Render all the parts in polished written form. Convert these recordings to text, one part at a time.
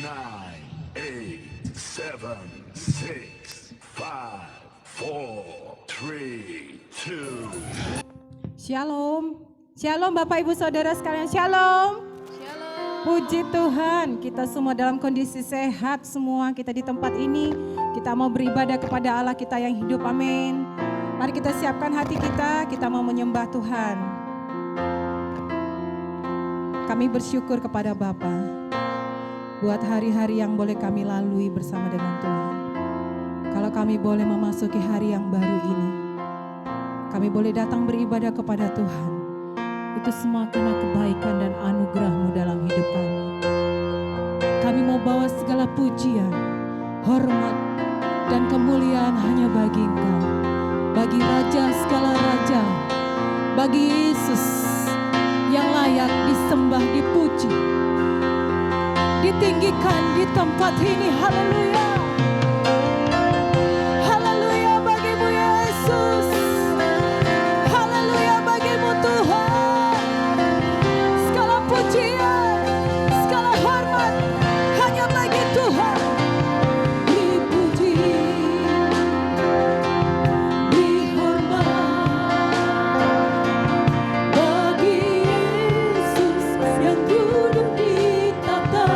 8, 7, 6, 5, 4, 3, 2. Shalom. Shalom Bapak Ibu Saudara sekalian. Shalom. Puji Tuhan, kita semua dalam kondisi sehat semua. Kita di tempat ini, kita mau beribadah kepada Allah kita yang hidup. Amin. Mari kita siapkan hati kita mau menyembah Tuhan. Kami bersyukur kepada Bapa buat hari-hari yang boleh kami lalui bersama dengan Tuhan. Kalau kami boleh memasuki hari yang baru ini, kami boleh datang beribadah kepada Tuhan. Itu semua karena kebaikan dan anugerah-Mu dalam hidup kami. Kami mau bawa segala pujian, hormat, dan kemuliaan hanya bagi Engkau. Bagi Raja segala Raja, bagi Yesus yang layak disembah, dipuji, ditinggikan di tempat ini. Haleluya. Haleluya bagimu Yesus. Haleluya bagimu Tuhan. Segala pujian, segala hormat hanya bagi Tuhan. Dipuji, dihormat bagi Yesus yang duduk di tata.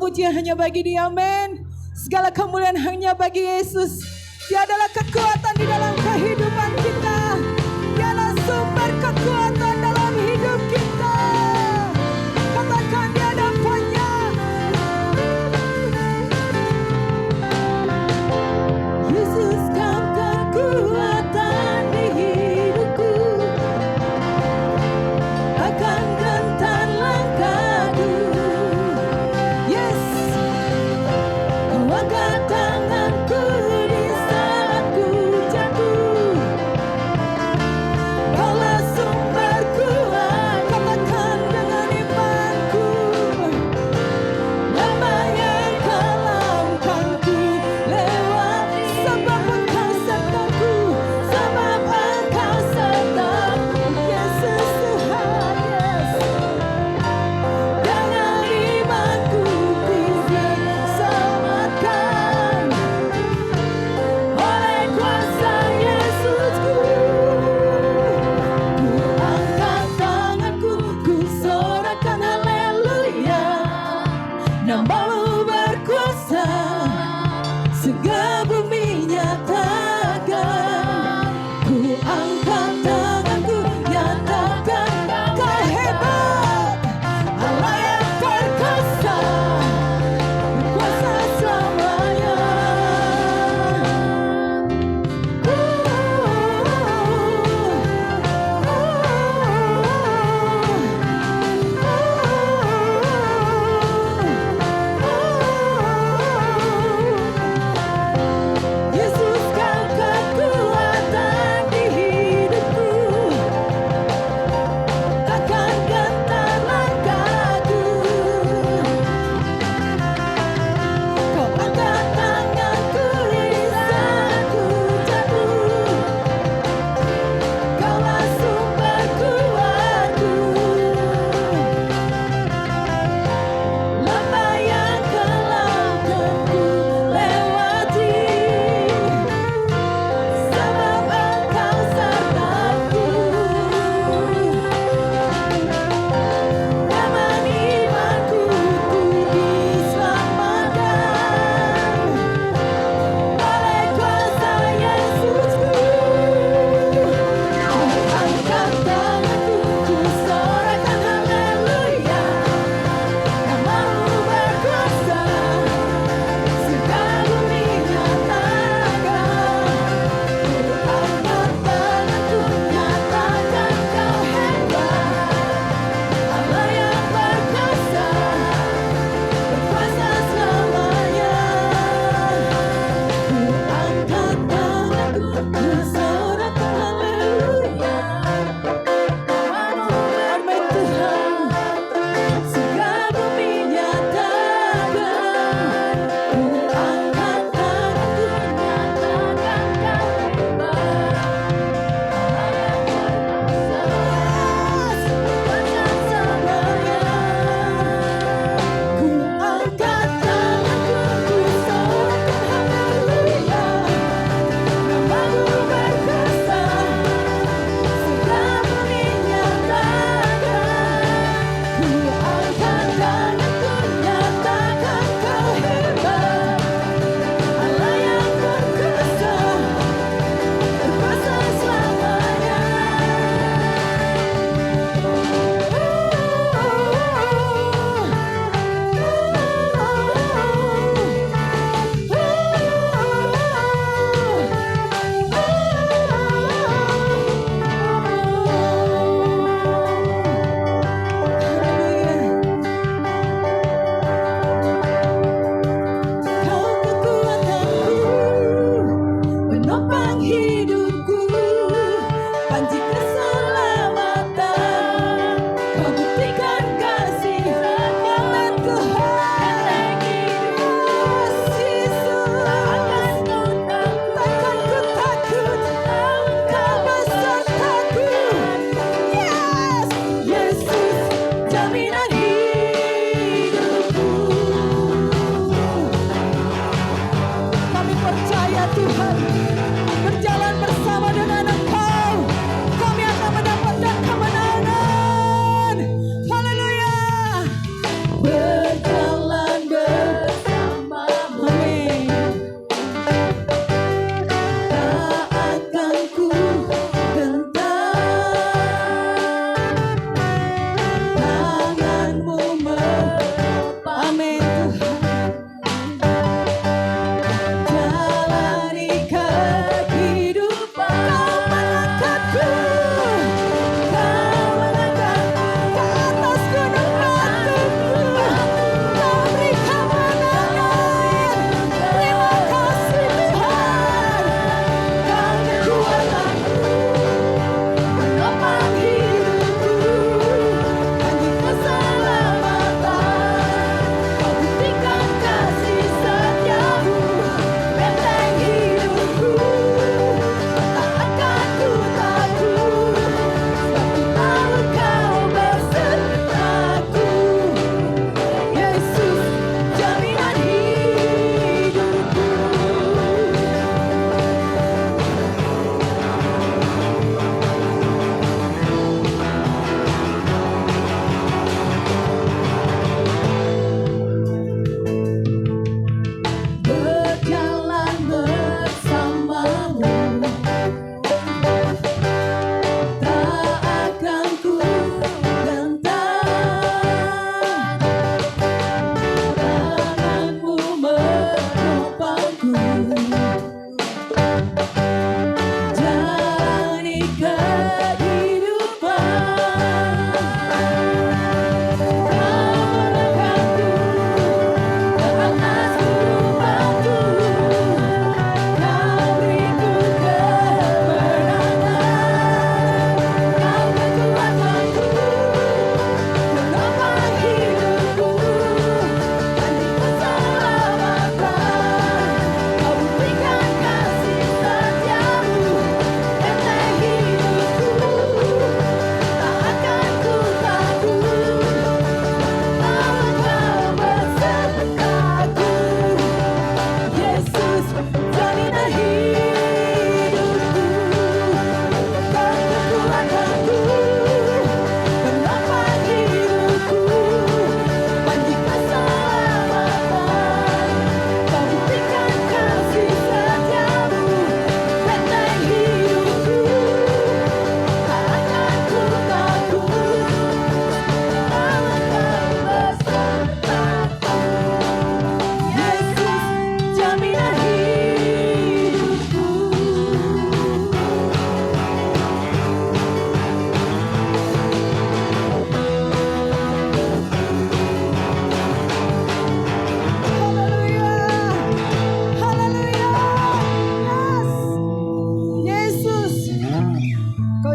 pujian hanya bagi Dia, amin. Segala kemuliaan hanya bagi Yesus. Dia adalah kekuatan di dalam kehidupan kita. Dia adalah sumber kekuatan dalam hidup kita. Katakan di hadapannya, Yesus kau kekuatan di hidupku, akan gentar langkahku. Yes, kau angkat tanganku di saat ku jatuh.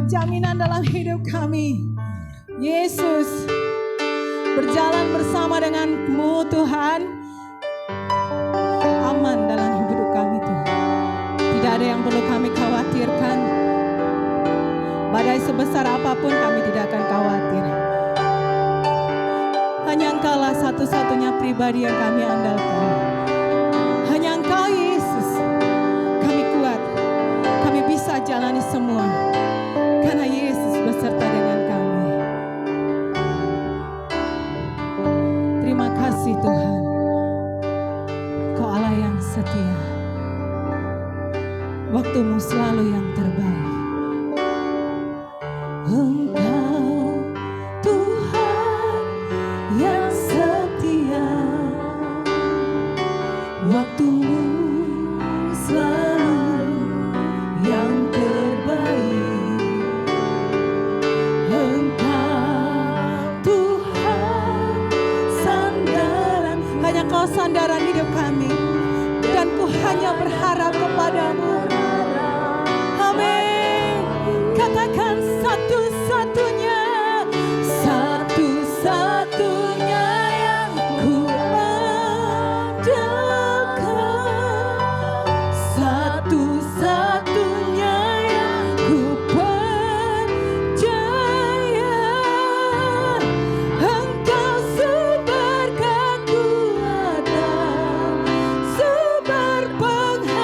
Jaminan dalam hidup kami. Yesus, berjalan bersama denganmu Tuhan, aman dalam hidup kami Tuhan. Tidak ada yang perlu kami khawatirkan. Badai sebesar apapun kami tidak akan khawatir. Hanya Engkaulah satu-satunya pribadi yang kami andalkan. Hanya Engkau Yesus, kami kuat, kami bisa jalani semua. Karena Yesus beserta dengan kami. Terima kasih Tuhan. Kau Allah yang setia. Waktumu selalu yang terbaik. Engkau Tuhan yang setia. Waktumu selalu yang terbaik. Kau sandaran hidup kami, dan ku hanya berharap kepadamu. Amin. Katakan satu-satunya, satu-satunya yang ku andalkan, satu-satunya yang ku percaya. Engkau sumber kekuatan, sumber pengharapan.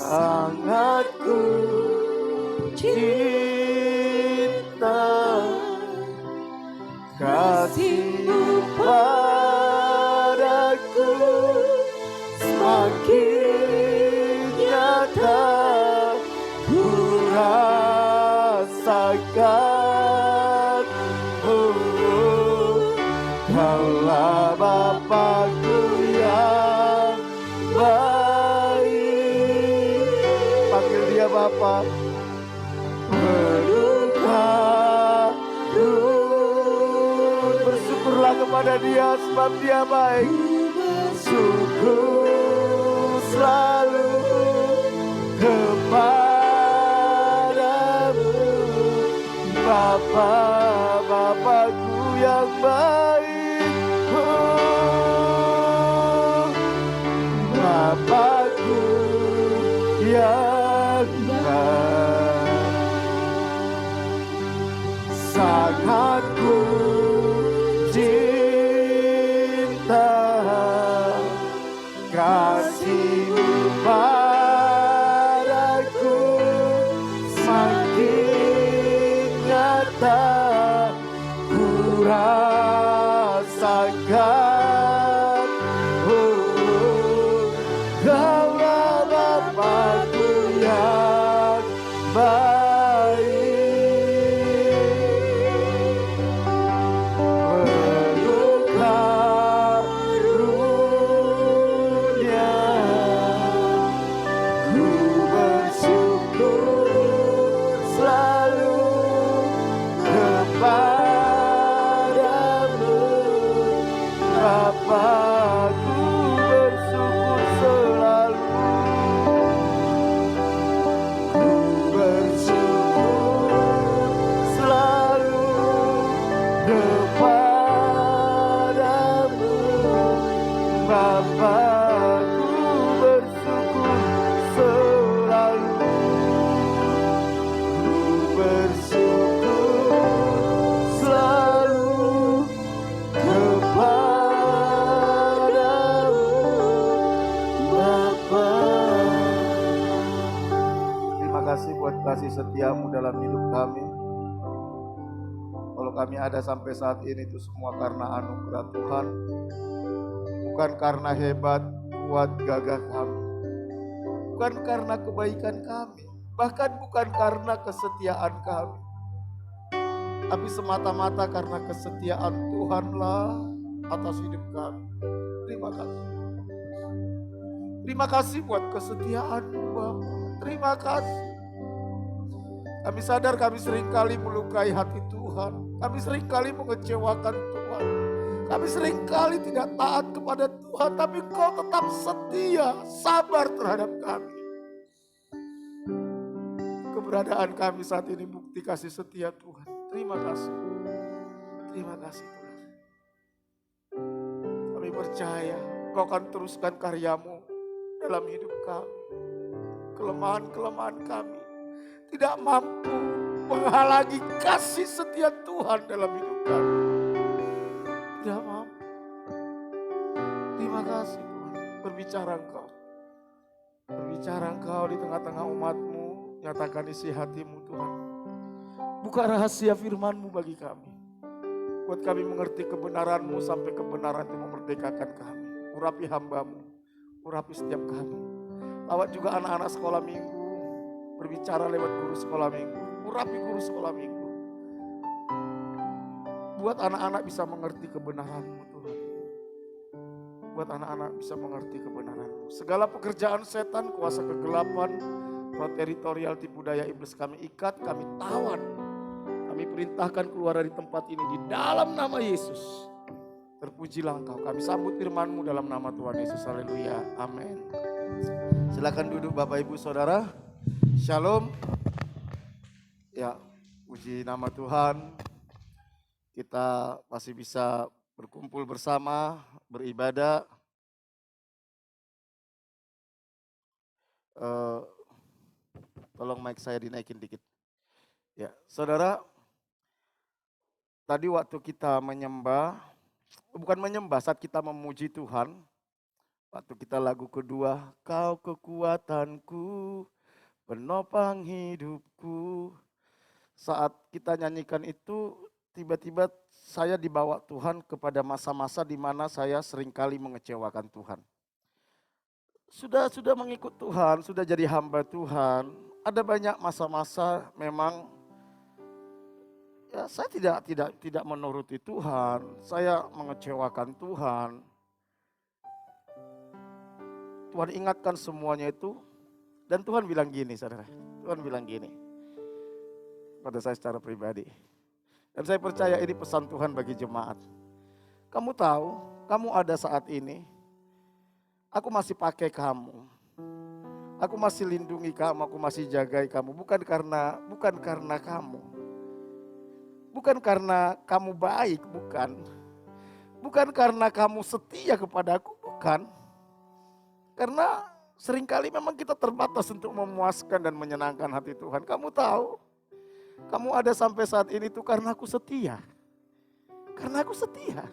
sangat ku cinta kasih-Mu padaku semakin nyata ku rasakan. Kaulah Bapakku yang baik. Panggil dia Bapa. Berduka run, bersyukurlah kepada dia sebab dia baik. Bersyukur selalu kepadamu Bapa, Bapakku yang baik. Oh, Bapakku yang baik, sangat ku cinta kasih-Mu padaku makin nyata ku rasakan. Kaulah Bapakku yang baik. Berduka runya ku bersyukur selalu kepadamu Bapakku, bersyukur selalu. Ku bersyukur selalu kepadamu Bapakku, bersyukur selalu. Ku bersyukur selalu kepadamu Bapa. Terima kasih buat kasih setiamu dalam hidup kami. Kalau kami ada sampai saat ini itu semua karena anugerah Tuhan. Bukan karena hebat, kuat, gagah kami. Bukan karena kebaikan kami. Bahkan bukan karena kesetiaan kami. Tapi semata-mata karena kesetiaan Tuhanlah atas hidup kami. Terima kasih. Terima kasih buat kesetiaan-Mu Bapa. Terima kasih. Kami sadar kami seringkali melukai hati Tuhan. Kami seringkali mengecewakan Tuhan. Kami seringkali tidak taat kepada Tuhan. Tapi Kau tetap setia, sabar terhadap kami. Keberadaan kami saat ini bukti kasih setia Tuhan. Terima kasih. Terima kasih Tuhan. Kami percaya Kau akan teruskan karya-Mu dalam hidup kami. Kelemahan-kelemahan kami tidak mampu menghalangi kasih setia Tuhan dalam hidup kami. Tidak mampu. Terima kasih Tuhan. Berbicara Engkau. Berbicara Engkau di tengah-tengah umat-Mu. Nyatakan isi hati-Mu Tuhan. Buka rahasia firman-Mu bagi kami. Buat kami mengerti kebenaran-Mu sampai kebenaran itu memerdekakan kami. Urapi hamba-Mu. Urapi setiap kami. Lawat juga anak-anak sekolah minggu. Berbicara lewat guru sekolah minggu. Urapi guru sekolah minggu. Buat anak-anak bisa mengerti kebenaran-Mu Tuhan. Buat anak-anak bisa mengerti kebenaran-Mu. Segala pekerjaan setan, kuasa kegelapan, roh teritorial tipu daya iblis kami ikat, kami tawan. Kami perintahkan keluar dari tempat ini di dalam nama Yesus. Terpujilah Engkau. Kami sambut firman-Mu dalam nama Tuhan Yesus. Haleluya. Amin. Silakan duduk Bapak Ibu Saudara. Shalom. Ya, puji nama Tuhan. Kita masih bisa berkumpul bersama, beribadah. Tolong mic saya dinaikin dikit. Ya, Saudara, tadi waktu kita menyembah, bukan menyembah, saat kita memuji Tuhan, Waktu kita lagu kedua, kau kekuatanku, penopang hidupku. Saat kita nyanyikan itu, tiba-tiba saya dibawa Tuhan kepada masa-masa di mana saya seringkali mengecewakan Tuhan. Sudah mengikut Tuhan, sudah jadi hamba Tuhan. Ada banyak masa-masa memang ya saya tidak menuruti Tuhan, saya mengecewakan Tuhan. Tuhan ingatkan semuanya itu dan Tuhan bilang gini, saudara. Tuhan bilang gini pada saya secara pribadi. Dan saya percaya ini pesan Tuhan bagi jemaat. Kamu tahu, kamu ada saat ini, aku masih pakai kamu. Aku masih lindungi kamu, aku masih jagai kamu. Bukan karena kamu. Bukan karena kamu baik, bukan. Bukan karena kamu setia kepadaku, bukan. Karena seringkali memang kita terbatas untuk memuaskan dan menyenangkan hati Tuhan. Kamu tahu, kamu ada sampai saat ini tuh karena aku setia. Karena aku setia.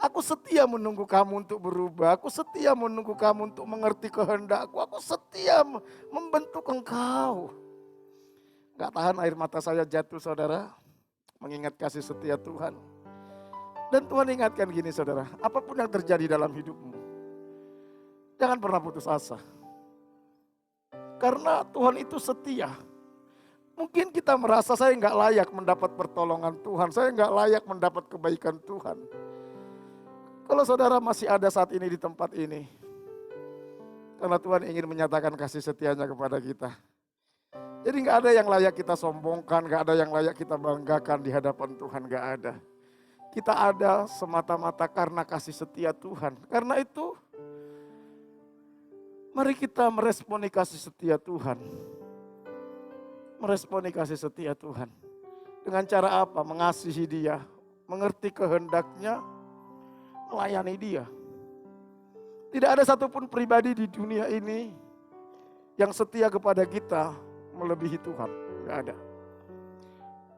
Aku setia menunggu kamu untuk berubah. Aku setia menunggu kamu untuk mengerti kehendakku. Aku setia membentuk engkau. Gak tahan air mata saya jatuh, saudara. Mengingat kasih setia Tuhan. Dan Tuhan ingatkan gini, saudara. Apapun yang terjadi dalam hidupmu, jangan pernah putus asa. Karena Tuhan itu setia. Mungkin kita merasa saya nggak layak mendapat pertolongan Tuhan. Saya nggak layak mendapat kebaikan Tuhan. Kalau saudara masih ada saat ini di tempat ini. Karena Tuhan ingin menyatakan kasih setianya kepada kita. Jadi nggak ada yang layak kita sombongkan. Nggak ada yang layak kita banggakan di hadapan Tuhan. Nggak ada. Kita ada semata-mata karena kasih setia Tuhan. Karena itu, mari kita meresponi kasih setia Tuhan. Meresponi kasih setia Tuhan. Dengan cara apa? Mengasihi Dia. Mengerti kehendaknya. Melayani Dia. Tidak ada satupun pribadi di dunia ini yang setia kepada kita melebihi Tuhan. Tidak ada.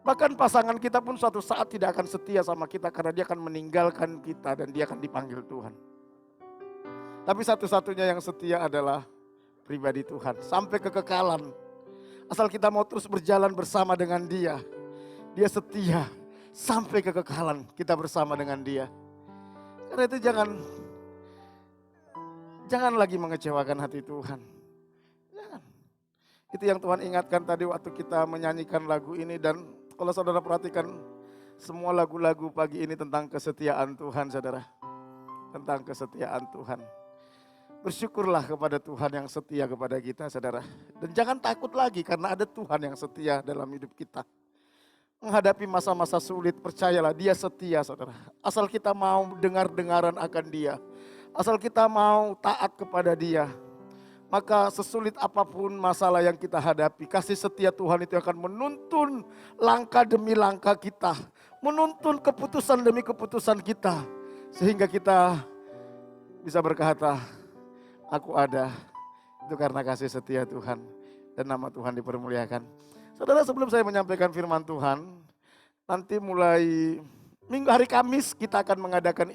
Bahkan pasangan kita pun suatu saat tidak akan setia sama kita karena dia akan meninggalkan kita dan dia akan dipanggil Tuhan. Tapi satu-satunya yang setia adalah pribadi Tuhan. Sampai kekekalan. Asal kita mau terus berjalan bersama dengan Dia. Dia setia. Sampai kekekalan kita bersama dengan Dia. Karena itu jangan lagi mengecewakan hati Tuhan. Jangan. Itu yang Tuhan ingatkan tadi waktu kita menyanyikan lagu ini. Dan kalau saudara perhatikan semua lagu-lagu pagi ini tentang kesetiaan Tuhan, saudara. Tentang kesetiaan Tuhan. Bersyukurlah kepada Tuhan yang setia kepada kita, saudara. Dan jangan takut lagi karena ada Tuhan yang setia dalam hidup kita. Menghadapi masa-masa sulit, percayalah Dia setia, saudara. Asal kita mau dengar-dengaran akan Dia. Asal kita mau taat kepada Dia. Maka sesulit apapun masalah yang kita hadapi, kasih setia Tuhan itu akan menuntun langkah demi langkah kita. Menuntun keputusan demi keputusan kita. Sehingga kita bisa berkata, aku ada, itu karena kasih setia Tuhan. Dan nama Tuhan dipermuliakan. Saudara, sebelum saya menyampaikan firman Tuhan, nanti mulai hari Kamis kita akan mengadakan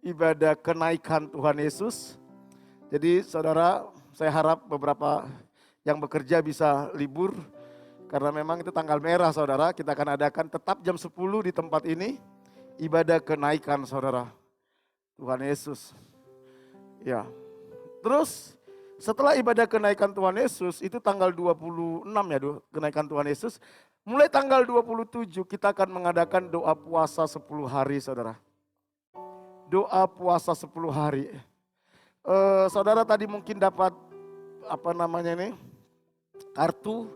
ibadah kenaikan Tuhan Yesus. Jadi saudara, saya harap beberapa yang bekerja bisa libur. Karena memang itu tanggal merah, saudara. Kita akan adakan tetap jam 10 di tempat ini. Ibadah kenaikan, saudara. Tuhan Yesus. Ya. Terus setelah ibadah kenaikan Tuhan Yesus, itu tanggal 26 ya, kenaikan Tuhan Yesus. Mulai tanggal 27 kita akan mengadakan doa puasa 10 hari, saudara. Doa puasa 10 hari. Saudara tadi mungkin dapat kartu.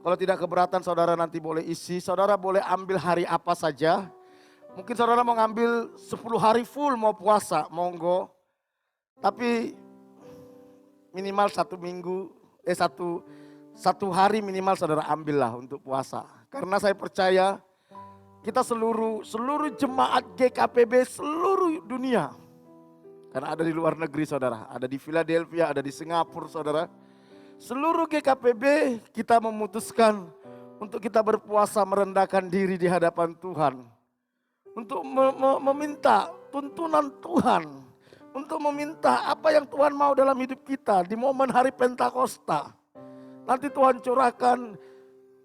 Kalau tidak keberatan saudara nanti boleh isi. Saudara boleh ambil hari apa saja. Mungkin saudara mau ngambil 10 hari full mau puasa, monggo. Tapi minimal satu hari minimal saudara ambillah untuk puasa. Karena saya percaya kita seluruh jemaat GKPB seluruh dunia. Karena ada di luar negeri, saudara. Ada di Philadelphia, ada di Singapura, saudara. Seluruh GKPB kita memutuskan untuk kita berpuasa merendahkan diri di hadapan Tuhan. Untuk meminta tuntunan Tuhan. untuk meminta apa yang Tuhan mau dalam hidup kita di momen hari Pentakosta. Nanti Tuhan curahkan,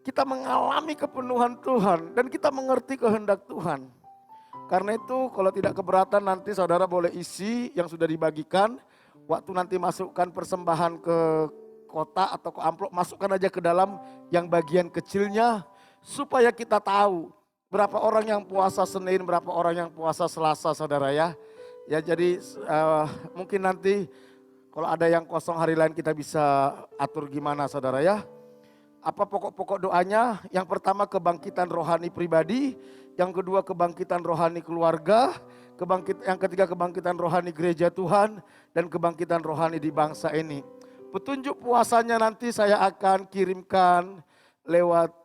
kita mengalami kepenuhan Tuhan dan kita mengerti kehendak Tuhan. Karena itu kalau tidak keberatan nanti saudara boleh isi yang sudah dibagikan. Waktu nanti masukkan persembahan ke kotak atau ke amplop, masukkan aja ke dalam yang bagian kecilnya. Supaya kita tahu berapa orang yang puasa Senin, berapa orang yang puasa Selasa saudara ya. Ya jadi mungkin nanti kalau ada yang kosong hari lain kita bisa atur gimana saudara ya. Apa pokok-pokok doanya? Yang pertama kebangkitan rohani pribadi, yang kedua kebangkitan rohani keluarga, yang ketiga kebangkitan rohani gereja Tuhan, dan kebangkitan rohani di bangsa ini. Petunjuk puasanya nanti saya akan kirimkan lewat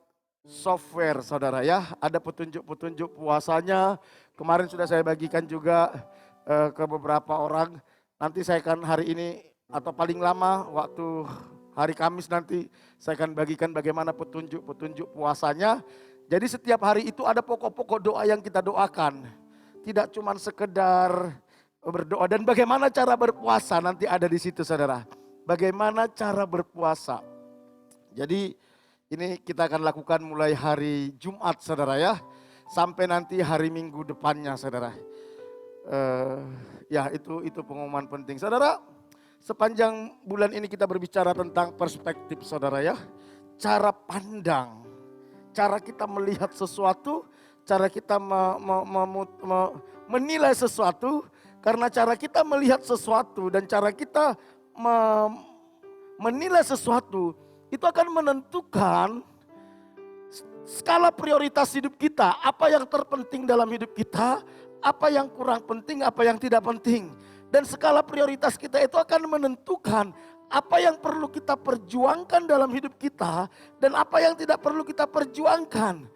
software saudara ya. Ada petunjuk-petunjuk puasanya. Kemarin sudah saya bagikan juga ke beberapa orang. Nanti saya akan hari ini atau paling lama waktu hari Kamis nanti saya akan bagikan bagaimana petunjuk-petunjuk puasanya. Jadi setiap hari itu ada pokok-pokok doa yang kita doakan. Tidak cuma sekedar berdoa, dan bagaimana cara berpuasa nanti ada di situ saudara. Bagaimana cara berpuasa. Jadi ini kita akan lakukan mulai hari Jumat saudara ya. Sampai nanti hari Minggu depannya saudara. Ya itu pengumuman penting. Saudara, sepanjang bulan ini kita berbicara tentang perspektif saudara ya. Cara pandang. Cara kita melihat sesuatu. Cara kita menilai sesuatu. Karena cara kita melihat sesuatu dan cara kita menilai sesuatu. Itu akan menentukan skala prioritas hidup kita. Apa yang terpenting dalam hidup kita, apa yang kurang penting, apa yang tidak penting. Dan skala prioritas kita itu akan menentukan apa yang perlu kita perjuangkan dalam hidup kita dan apa yang tidak perlu kita perjuangkan.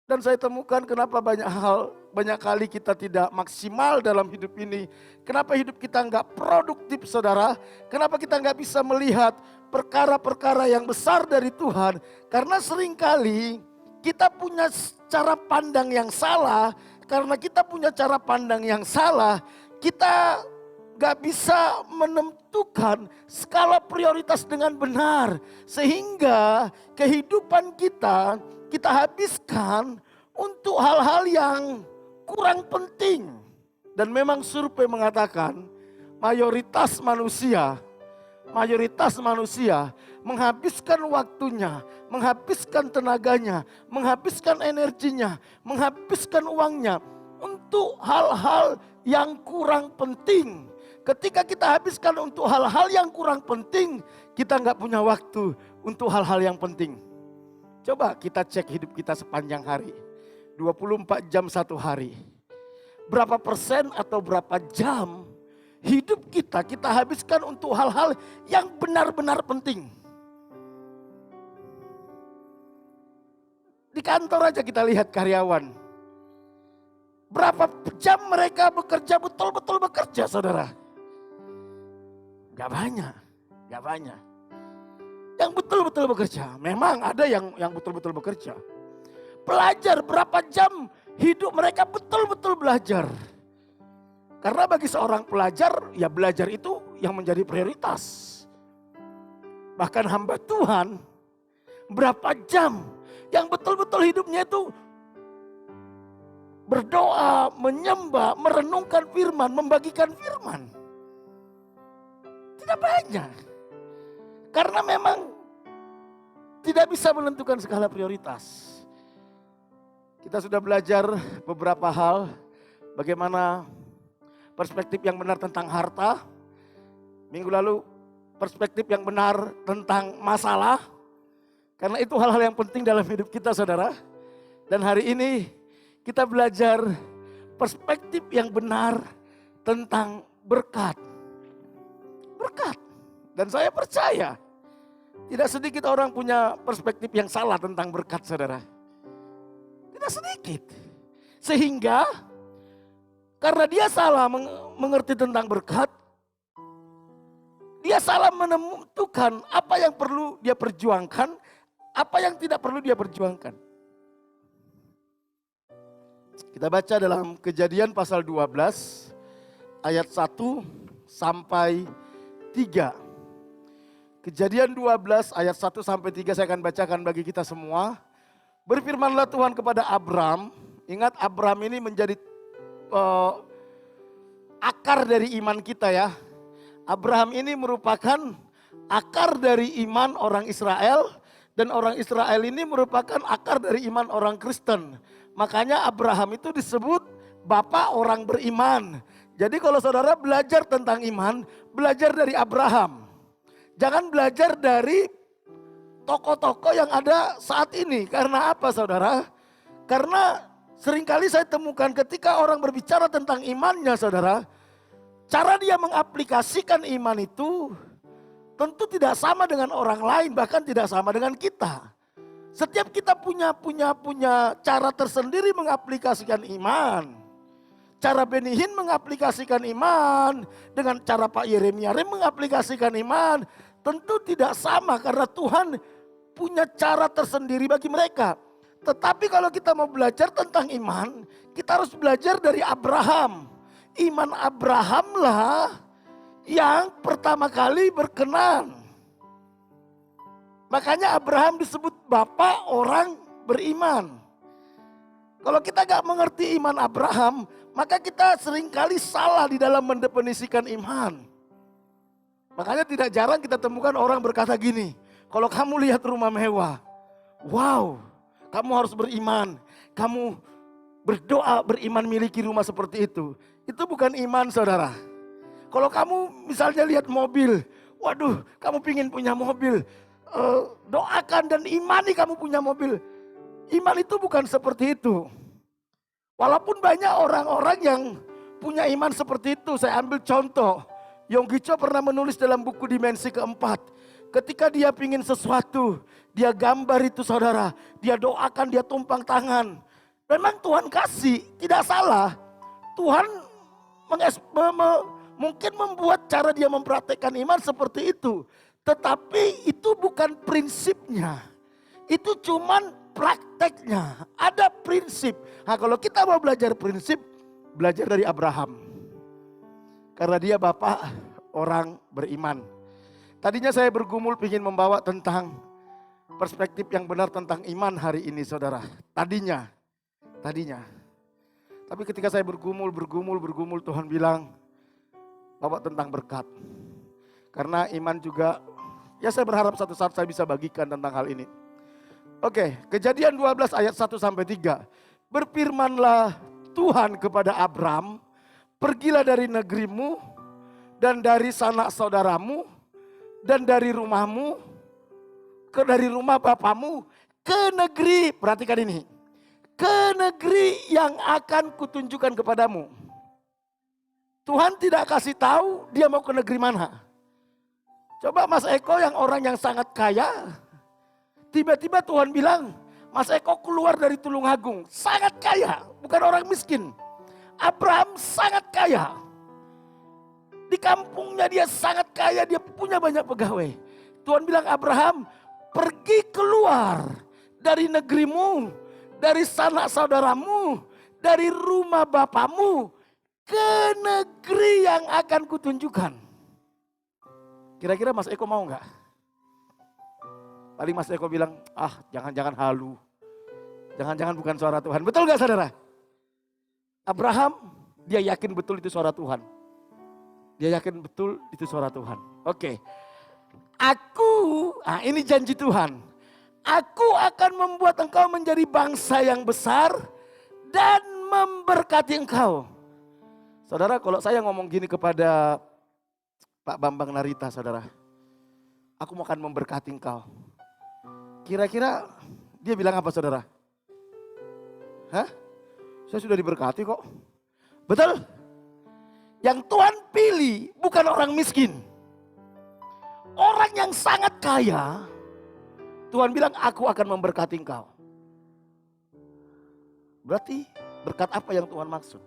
Dan saya temukan kenapa banyak kali kita tidak maksimal dalam hidup ini. Kenapa hidup kita nggak produktif saudara. Kenapa kita nggak bisa melihat perkara-perkara yang besar dari Tuhan. Karena seringkali kita punya cara pandang yang salah. Karena kita punya cara pandang yang salah. Kita gak bisa menentukan skala prioritas dengan benar. Sehingga kehidupan kita habiskan untuk hal-hal yang kurang penting. Dan memang survei mengatakan mayoritas manusia menghabiskan waktunya, menghabiskan tenaganya, menghabiskan energinya, menghabiskan uangnya untuk hal-hal yang kurang penting. Ketika kita habiskan untuk hal-hal yang kurang penting, kita nggak punya waktu untuk hal-hal yang penting. Coba kita cek hidup kita sepanjang hari. 24 jam satu hari. Berapa persen atau berapa jam hidup kita habiskan untuk hal-hal yang benar-benar penting. Di kantor aja kita lihat karyawan. Berapa jam mereka bekerja, betul-betul bekerja saudara. Gak banyak. Yang betul-betul bekerja. Memang ada yang betul-betul bekerja. Pelajar berapa jam hidup mereka betul-betul belajar. Karena bagi seorang pelajar, ya belajar itu yang menjadi prioritas. Bahkan hamba Tuhan, berapa jam yang betul-betul hidupnya itu berdoa, menyembah, merenungkan firman, membagikan firman. Tidak banyak. Karena memang tidak bisa menentukan skala prioritas. Kita sudah belajar beberapa hal, bagaimana perspektif yang benar tentang harta. Minggu lalu perspektif yang benar tentang masalah. Karena itu hal-hal yang penting dalam hidup kita saudara. Dan hari ini kita belajar perspektif yang benar tentang berkat. Berkat. Dan saya percaya tidak sedikit orang punya perspektif yang salah tentang berkat saudara. Tidak sedikit. Sehingga karena dia salah mengerti tentang berkat, dia salah menentukan apa yang perlu dia perjuangkan, apa yang tidak perlu dia perjuangkan. Kita baca dalam Kejadian pasal 12 ayat 1 sampai 3. Kejadian 12 ayat 1 sampai 3 saya akan bacakan bagi kita semua. Berfirmanlah Tuhan kepada Abram. Ingat Abram ini menjadi akar dari iman kita ya. Abraham ini merupakan akar dari iman orang Israel. Dan orang Israel ini merupakan akar dari iman orang Kristen. Makanya Abraham itu disebut bapak orang beriman. Jadi kalau saudara belajar tentang iman, belajar dari Abraham. Jangan belajar dari tokoh-tokoh yang ada saat ini. Karena apa saudara? Karena seringkali saya temukan ketika orang berbicara tentang imannya saudara. Cara dia mengaplikasikan iman itu tentu tidak sama dengan orang lain. Bahkan tidak sama dengan kita. Setiap kita punya cara tersendiri mengaplikasikan iman. Cara Benny Hinn mengaplikasikan iman. Dengan cara Pak Yeremia mengaplikasikan iman. Tentu tidak sama karena Tuhan punya cara tersendiri bagi mereka. Tetapi kalau kita mau belajar tentang iman, kita harus belajar dari Abraham. Iman Abrahamlah yang pertama kali berkenan. Makanya Abraham disebut bapak orang beriman. Kalau kita gak mengerti iman Abraham, maka kita seringkali salah di dalam mendefinisikan iman. Makanya tidak jarang kita temukan orang berkata gini, kalau kamu lihat rumah mewah, wow, kamu harus beriman. Kamu berdoa beriman miliki rumah seperti itu. Itu bukan iman saudara. Kalau kamu misalnya lihat mobil, waduh kamu pingin punya mobil. Doakan dan imani kamu punya mobil. Iman itu bukan seperti itu. Walaupun banyak orang-orang yang punya iman seperti itu. Saya ambil contoh. Yonggi Cho pernah menulis dalam buku Dimensi Keempat. Ketika dia pingin sesuatu, dia gambar itu saudara. Dia doakan, dia tumpang tangan. Memang Tuhan kasih, tidak salah. Tuhan mungkin membuat cara dia mempraktekkan iman seperti itu. Tetapi itu bukan prinsipnya. Itu cuman prakteknya. Ada prinsip. Nah kalau kita mau belajar prinsip, belajar dari Abraham. Karena dia bapak orang beriman. Tadinya saya bergumul ingin membawa tentang perspektif yang benar tentang iman hari ini saudara. Tadinya. Tapi ketika saya bergumul Tuhan bilang bawa tentang berkat. Karena iman juga, ya saya berharap satu saat saya bisa bagikan tentang hal ini. Oke, Kejadian 12 ayat 1 sampai 3. Berfirmanlah Tuhan kepada Abram, pergilah dari negerimu dan dari sanak saudaramu dan dari rumahmu, dari rumah bapamu ke negeri, perhatikan ini, ke negeri yang akan kutunjukkan kepadamu. Tuhan tidak kasih tahu dia mau ke negeri mana. Coba Mas Eko yang orang yang sangat kaya, tiba-tiba Tuhan bilang, Mas Eko keluar dari Tulungagung, sangat kaya, bukan orang miskin. Abraham sangat kaya. Di kampungnya dia sangat kaya, dia punya banyak pegawai. Tuhan bilang Abraham, pergi keluar dari negerimu, dari sanak saudaramu, dari rumah bapamu, ke negeri yang akan kutunjukkan. Kira-kira Mas Eko mau nggak? Paling Mas Eko bilang, jangan-jangan halu. Jangan-jangan bukan suara Tuhan. Betul nggak saudara? Abraham, dia yakin betul itu suara Tuhan. Dia yakin betul itu suara Tuhan. Oke. Ini janji Tuhan. Aku akan membuat engkau menjadi bangsa yang besar dan memberkati engkau. Saudara, kalau saya ngomong gini kepada Pak Bambang Narita, saudara. Aku akan memberkati engkau. Kira-kira dia bilang apa saudara? Saya sudah diberkati kok. Betul? Yang Tuhan pilih bukan orang miskin. Orang yang sangat kaya. Tuhan bilang aku akan memberkati engkau. Berarti berkat apa yang Tuhan maksud?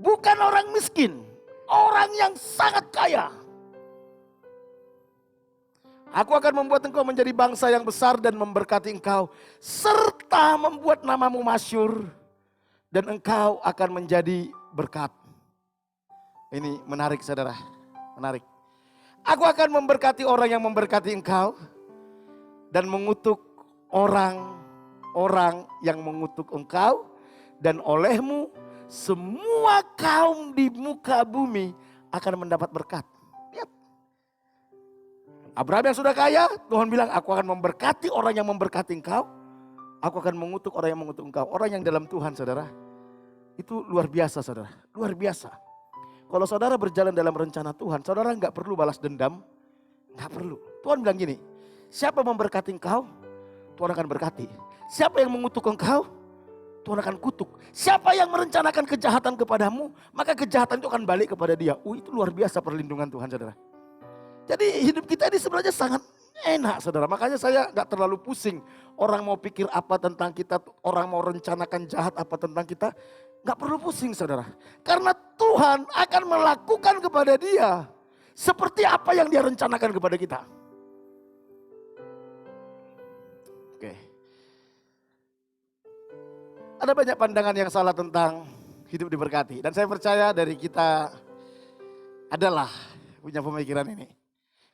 Bukan orang miskin. Orang yang sangat kaya. Aku akan membuat engkau menjadi bangsa yang besar dan memberkati engkau. Serta membuat namamu masyhur. Dan engkau akan menjadi berkat. Ini menarik saudara, menarik. Aku akan memberkati orang yang memberkati engkau dan mengutuk orang-orang yang mengutuk engkau, dan olehmu semua kaum di muka bumi akan mendapat berkat. Lihat. Abraham yang sudah kaya, Tuhan bilang aku akan memberkati orang yang memberkati engkau. Aku akan mengutuk orang yang mengutuk engkau. Orang yang dalam Tuhan saudara, itu luar biasa saudara, luar biasa. Kalau saudara berjalan dalam rencana Tuhan, saudara nggak perlu balas dendam, nggak perlu. Tuhan bilang gini, siapa memberkati engkau, Tuhan akan berkati. Siapa yang mengutuk engkau, Tuhan akan kutuk. Siapa yang merencanakan kejahatan kepadamu, maka kejahatan itu akan balik kepada dia. Itu luar biasa perlindungan Tuhan saudara. Jadi hidup kita ini sebenarnya sangat enak saudara. Makanya saya nggak terlalu pusing. Orang mau pikir apa tentang kita, orang mau rencanakan jahat apa tentang kita. Gak perlu pusing saudara. Karena Tuhan akan melakukan kepada dia seperti apa yang dia rencanakan kepada kita. Oke. Ada banyak pandangan yang salah tentang hidup diberkati. Dan saya percaya dari kita adalah punya pemikiran ini.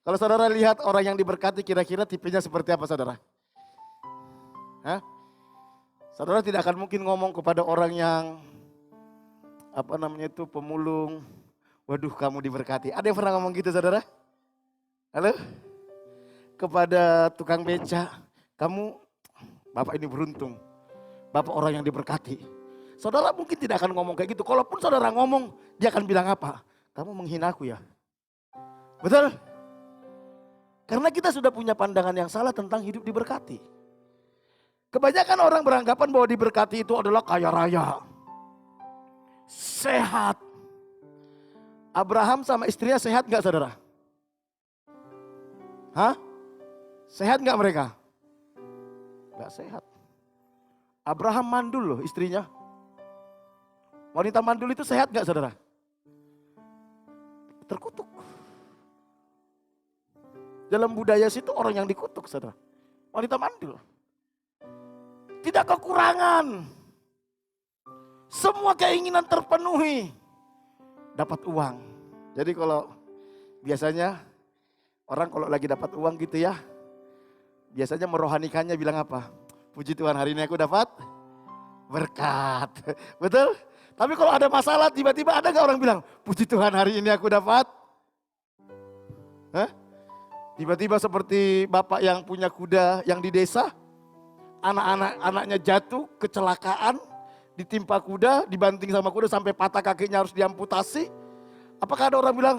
Kalau saudara lihat orang yang diberkati kira-kira tipenya seperti apa saudara? Hah? Saudara tidak akan mungkin ngomong kepada orang yang pemulung, waduh kamu diberkati. Ada yang pernah ngomong gitu saudara? Halo? Kepada tukang beca, kamu bapak ini beruntung, bapak orang yang diberkati. Saudara mungkin tidak akan ngomong kayak gitu. Kalaupun saudara ngomong, dia akan bilang apa? Kamu menghina aku ya? Betul? Karena kita sudah punya pandangan yang salah tentang hidup diberkati. Kebanyakan orang beranggapan bahwa diberkati itu adalah kaya raya, sehat. Abraham sama istrinya sehat gak saudara? Hah? Sehat gak mereka? Gak sehat. Abraham mandul loh istrinya. Wanita mandul itu sehat gak saudara? Terkutuk. Dalam budaya situ orang yang dikutuk saudara. Wanita mandul. Tidak kekurangan. Semua keinginan terpenuhi. Dapat uang. Jadi kalau biasanya orang kalau lagi dapat uang gitu ya. Biasanya merohanikannya bilang apa? Puji Tuhan hari ini aku dapat berkat. Betul? Tapi kalau ada masalah tiba-tiba ada gak orang bilang puji Tuhan hari ini aku dapat. Hah? Tiba-tiba seperti bapak yang punya kuda yang di desa. Anaknya jatuh kecelakaan. Ditimpa kuda, dibanting sama kuda sampai patah kakinya harus diamputasi. Apakah ada orang bilang,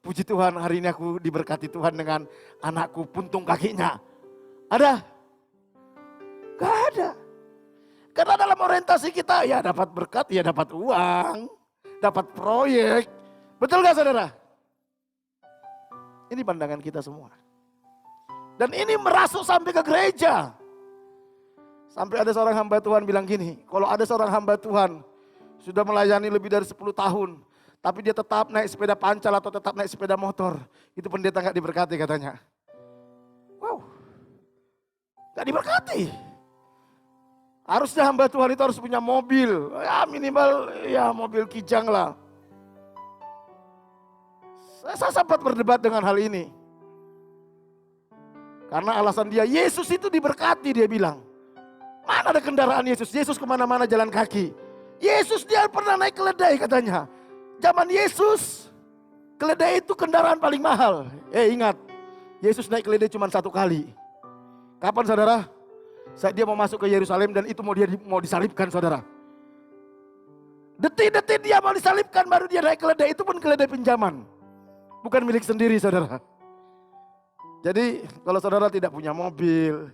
puji Tuhan hari ini aku diberkati Tuhan dengan anakku puntung kakinya. Ada? Gak ada. Karena dalam orientasi kita ya dapat berkat, ya dapat uang, dapat proyek. Betul gak saudara? Ini pandangan kita semua. Dan ini merasuk sampai ke gereja. Sampai ada seorang hamba Tuhan bilang gini, kalau ada seorang hamba Tuhan sudah melayani lebih dari 10 tahun, tapi dia tetap naik sepeda pancal atau tetap naik sepeda motor, itu pendeta gak diberkati katanya. Wow, gak diberkati. Harusnya hamba Tuhan itu harus punya mobil, ya minimal ya mobil kijang lah. Saya sempat berdebat dengan hal ini. Karena alasan dia, Yesus itu diberkati dia bilang. Mana ada kendaraan Yesus? Yesus kemana-mana jalan kaki. Yesus dia pernah naik keledai katanya. Zaman Yesus, keledai itu kendaraan paling mahal. Ingat, Yesus naik keledai cuma 1 kali. Kapan saudara? Saat dia mau masuk ke Yerusalem dan itu mau disalibkan saudara. Detik-detik dia mau disalibkan baru dia naik keledai. Itu pun keledai pinjaman. Bukan milik sendiri saudara. Jadi kalau saudara tidak punya mobil,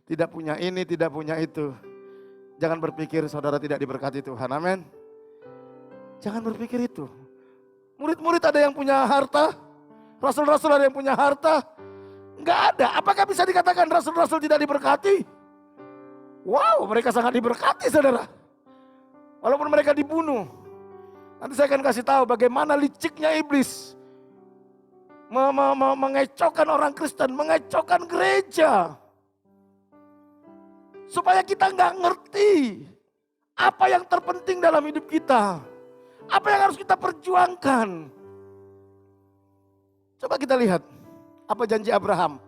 tidak punya ini, tidak punya itu. Jangan berpikir saudara tidak diberkati Tuhan, amin. Jangan berpikir itu. Murid-murid ada yang punya harta, rasul-rasul ada yang punya harta. Enggak ada, apakah bisa dikatakan rasul-rasul tidak diberkati? Wow, mereka sangat diberkati saudara. Walaupun mereka dibunuh. Nanti saya akan kasih tahu bagaimana liciknya iblis. Mengecokkan orang Kristen, mengecokkan gereja. Supaya kita nggak ngerti apa yang terpenting dalam hidup kita. Apa yang harus kita perjuangkan? Coba kita lihat, apa janji Abraham?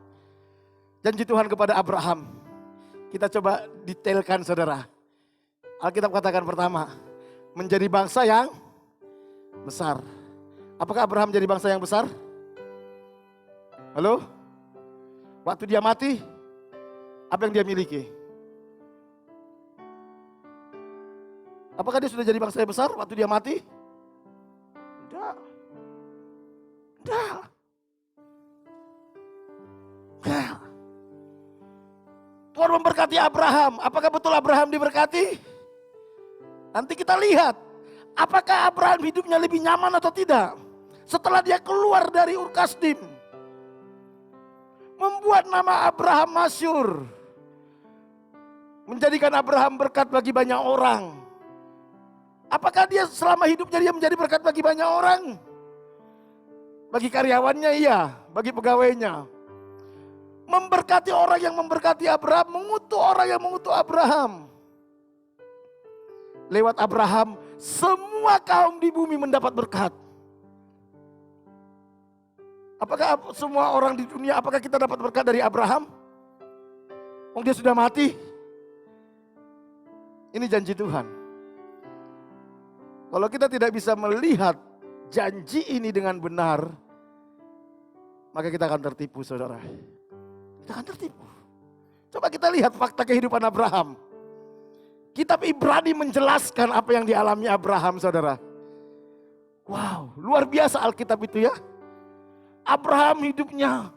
Janji Tuhan kepada Abraham. Kita coba detailkan saudara. Alkitab katakan pertama, menjadi bangsa yang besar. Apakah Abraham jadi bangsa yang besar? Halo? Waktu dia mati, apa yang dia miliki? Apakah dia sudah jadi bangsa yang besar waktu dia mati? Tidak. Tidak. Tidak. Tuhan memberkati Abraham. Apakah betul Abraham diberkati? Nanti kita lihat. Apakah Abraham hidupnya lebih nyaman atau tidak? Setelah dia keluar dari Ur Kasdim. Membuat nama Abraham masyhur. Menjadikan Abraham berkat bagi banyak orang. Apakah dia selama hidupnya dia menjadi berkat bagi banyak orang? Bagi karyawannya iya, bagi pegawainya. Memberkati orang yang memberkati Abraham, mengutuk orang yang mengutuk Abraham. Lewat Abraham, semua kaum di bumi mendapat berkat. Apakah semua orang di dunia, apakah kita dapat berkat dari Abraham? Oh, dia sudah mati. Ini janji Tuhan. Kalau kita tidak bisa melihat janji ini dengan benar, maka kita akan tertipu saudara. Kita akan tertipu. Coba kita lihat fakta kehidupan Abraham. Kitab Ibrani menjelaskan apa yang dialami Abraham saudara. Wow, luar biasa Alkitab itu ya. Abraham hidupnya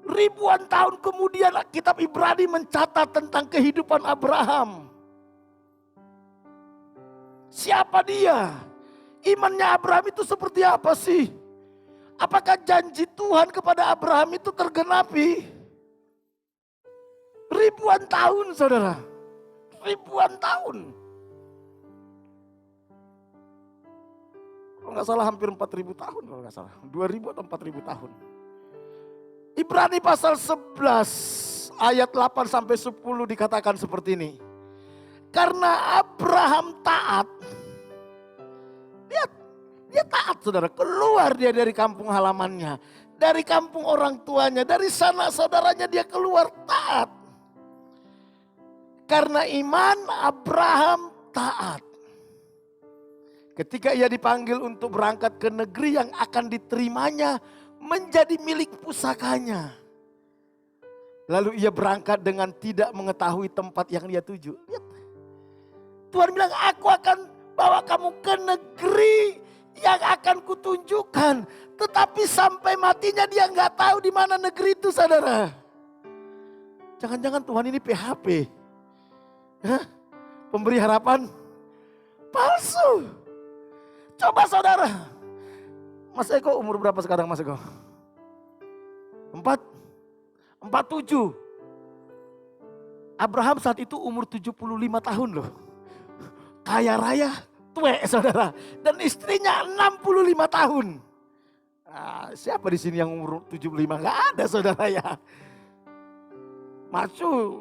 ribuan tahun kemudian kitab Ibrani mencatat tentang kehidupan Abraham. Siapa dia? Imannya Abraham itu seperti apa sih? Apakah janji Tuhan kepada Abraham itu tergenapi? Ribuan tahun saudara. Ribuan tahun. Kalau nggak salah hampir 4.000 tahun kalau nggak salah. 2.000 atau 4.000 tahun. Ibrani pasal 11 ayat 8 sampai 10 dikatakan seperti ini. Karena Abraham taat. Dia taat saudara. Keluar dia dari kampung halamannya. Dari kampung orang tuanya. Dari sanak saudaranya dia keluar taat. Karena iman Abraham taat. Ketika ia dipanggil untuk berangkat ke negeri yang akan diterimanya menjadi milik pusakanya. Lalu ia berangkat dengan tidak mengetahui tempat yang dia tuju. Lihat. Tuhan bilang, aku akan bawa kamu ke negeri yang akan kutunjukkan. Tetapi sampai matinya dia nggak tahu di mana negeri itu saudara. Jangan-jangan Tuhan ini PHP. Hah? Pemberi harapan palsu. Coba saudara. Mas Eko umur berapa sekarang Mas Eko? 47. Abraham saat itu umur 75 tahun loh. Kaya raya, tuwek saudara. Dan istrinya 65 tahun. Nah, siapa di sini yang umur 75? Gak ada saudara ya. Macu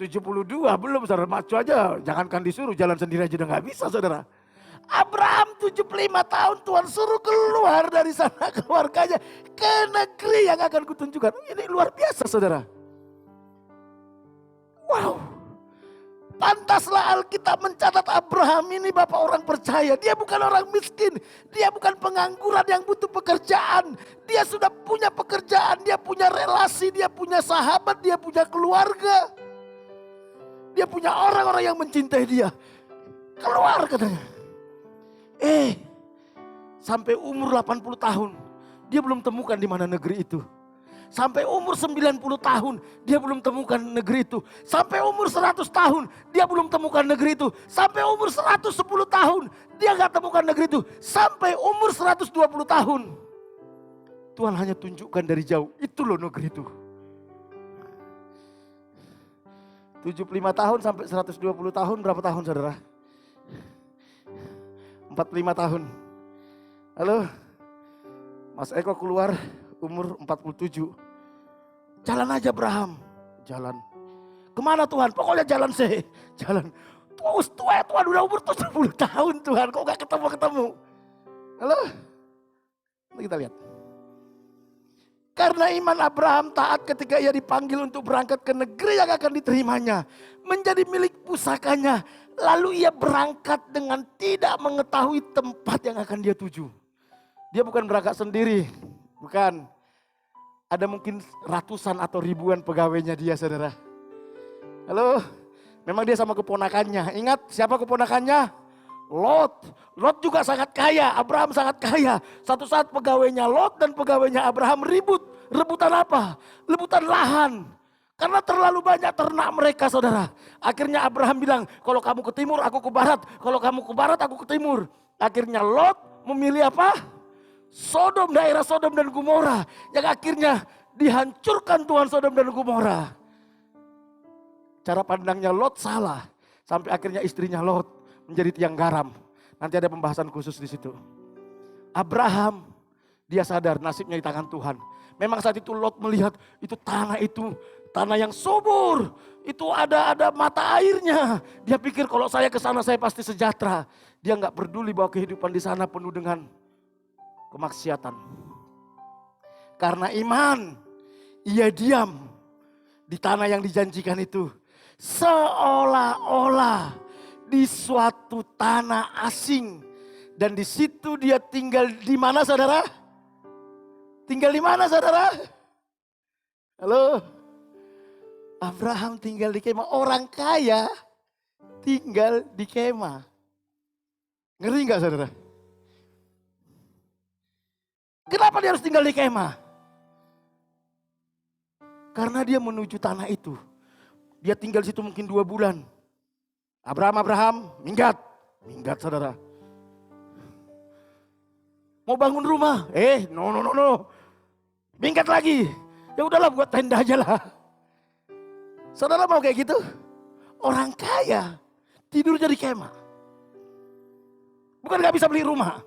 72 belum saudara. Macu aja jangankan disuruh jalan sendiri aja udah gak bisa saudara. Abraham 75 tahun Tuhan suruh keluar dari sana keluarganya ke negeri yang akan kutunjukkan. Ini luar biasa saudara. Wow. Pantaslah Alkitab mencatat Abraham ini bapak orang percaya. Dia bukan orang miskin. Dia bukan pengangguran yang butuh pekerjaan. Dia sudah punya pekerjaan. Dia punya relasi. Dia punya sahabat. Dia punya keluarga. Dia punya orang-orang yang mencintai dia. Keluar katanya. Sampai umur 80 tahun. Dia belum temukan di mana negeri itu. Sampai umur 90 tahun dia belum temukan negeri itu. Sampai umur 100 tahun dia belum temukan negeri itu. Sampai umur 110 tahun dia gak temukan negeri itu. Sampai umur 120 tahun. Tuhan hanya tunjukkan dari jauh. Itu loh negeri itu. 75 tahun sampai 120 tahun berapa tahun saudara? 45 tahun. Halo? Mas Eko keluar umur 47. Jalan aja Abraham. Jalan. Kemana Tuhan? Pokoknya jalan sih. Jalan. tua Tuhan, udah umur 70 tahun Tuhan, kok gak ketemu-ketemu? Halo? Mari kita lihat. Karena iman Abraham taat ketika ia dipanggil untuk berangkat ke negeri yang akan diterimanya. Menjadi milik pusakanya. Lalu ia berangkat dengan tidak mengetahui tempat yang akan dia tuju. Dia bukan berangkat sendiri. Bukan. Ada mungkin ratusan atau ribuan pegawainya dia, saudara. Halo? Memang dia sama keponakannya. Ingat siapa keponakannya? Lot. Lot juga sangat kaya. Abraham sangat kaya. Satu saat pegawainya Lot dan pegawainya Abraham ribut. Rebutan apa? Rebutan lahan. Karena terlalu banyak ternak mereka, saudara. Akhirnya Abraham bilang, kalau kamu ke timur aku ke barat. Kalau kamu ke barat aku ke timur. Akhirnya Lot memilih apa? Sodom, daerah Sodom dan Gomora. Yang akhirnya dihancurkan Tuhan Sodom dan Gomora. Cara pandangnya Lot salah. Sampai akhirnya istrinya Lot menjadi tiang garam. Nanti ada pembahasan khusus di situ. Abraham, dia sadar nasibnya di tangan Tuhan. Memang saat itu Lot melihat itu tanah yang subur. Itu ada mata airnya. Dia pikir kalau saya ke sana saya pasti sejahtera. Dia nggak peduli bahwa kehidupan di sana penuh dengan kemaksiatan. Karena iman, ia diam di tanah yang dijanjikan itu. Seolah-olah di suatu tanah asing. Dan di situ dia tinggal di mana, saudara? Tinggal di mana, saudara? Halo? Abraham tinggal di kemah. Orang kaya tinggal di kemah. Ngeri gak, saudara? Kenapa dia harus tinggal di kemah? Karena dia menuju tanah itu. Dia tinggal di situ mungkin 2 bulan. Abraham, minggat saudara. Mau bangun rumah, no. Minggat lagi, ya udahlah buat tenda aja lah. Saudara mau kayak gitu? Orang kaya tidur jadi kemah. Bukan gak bisa beli rumah.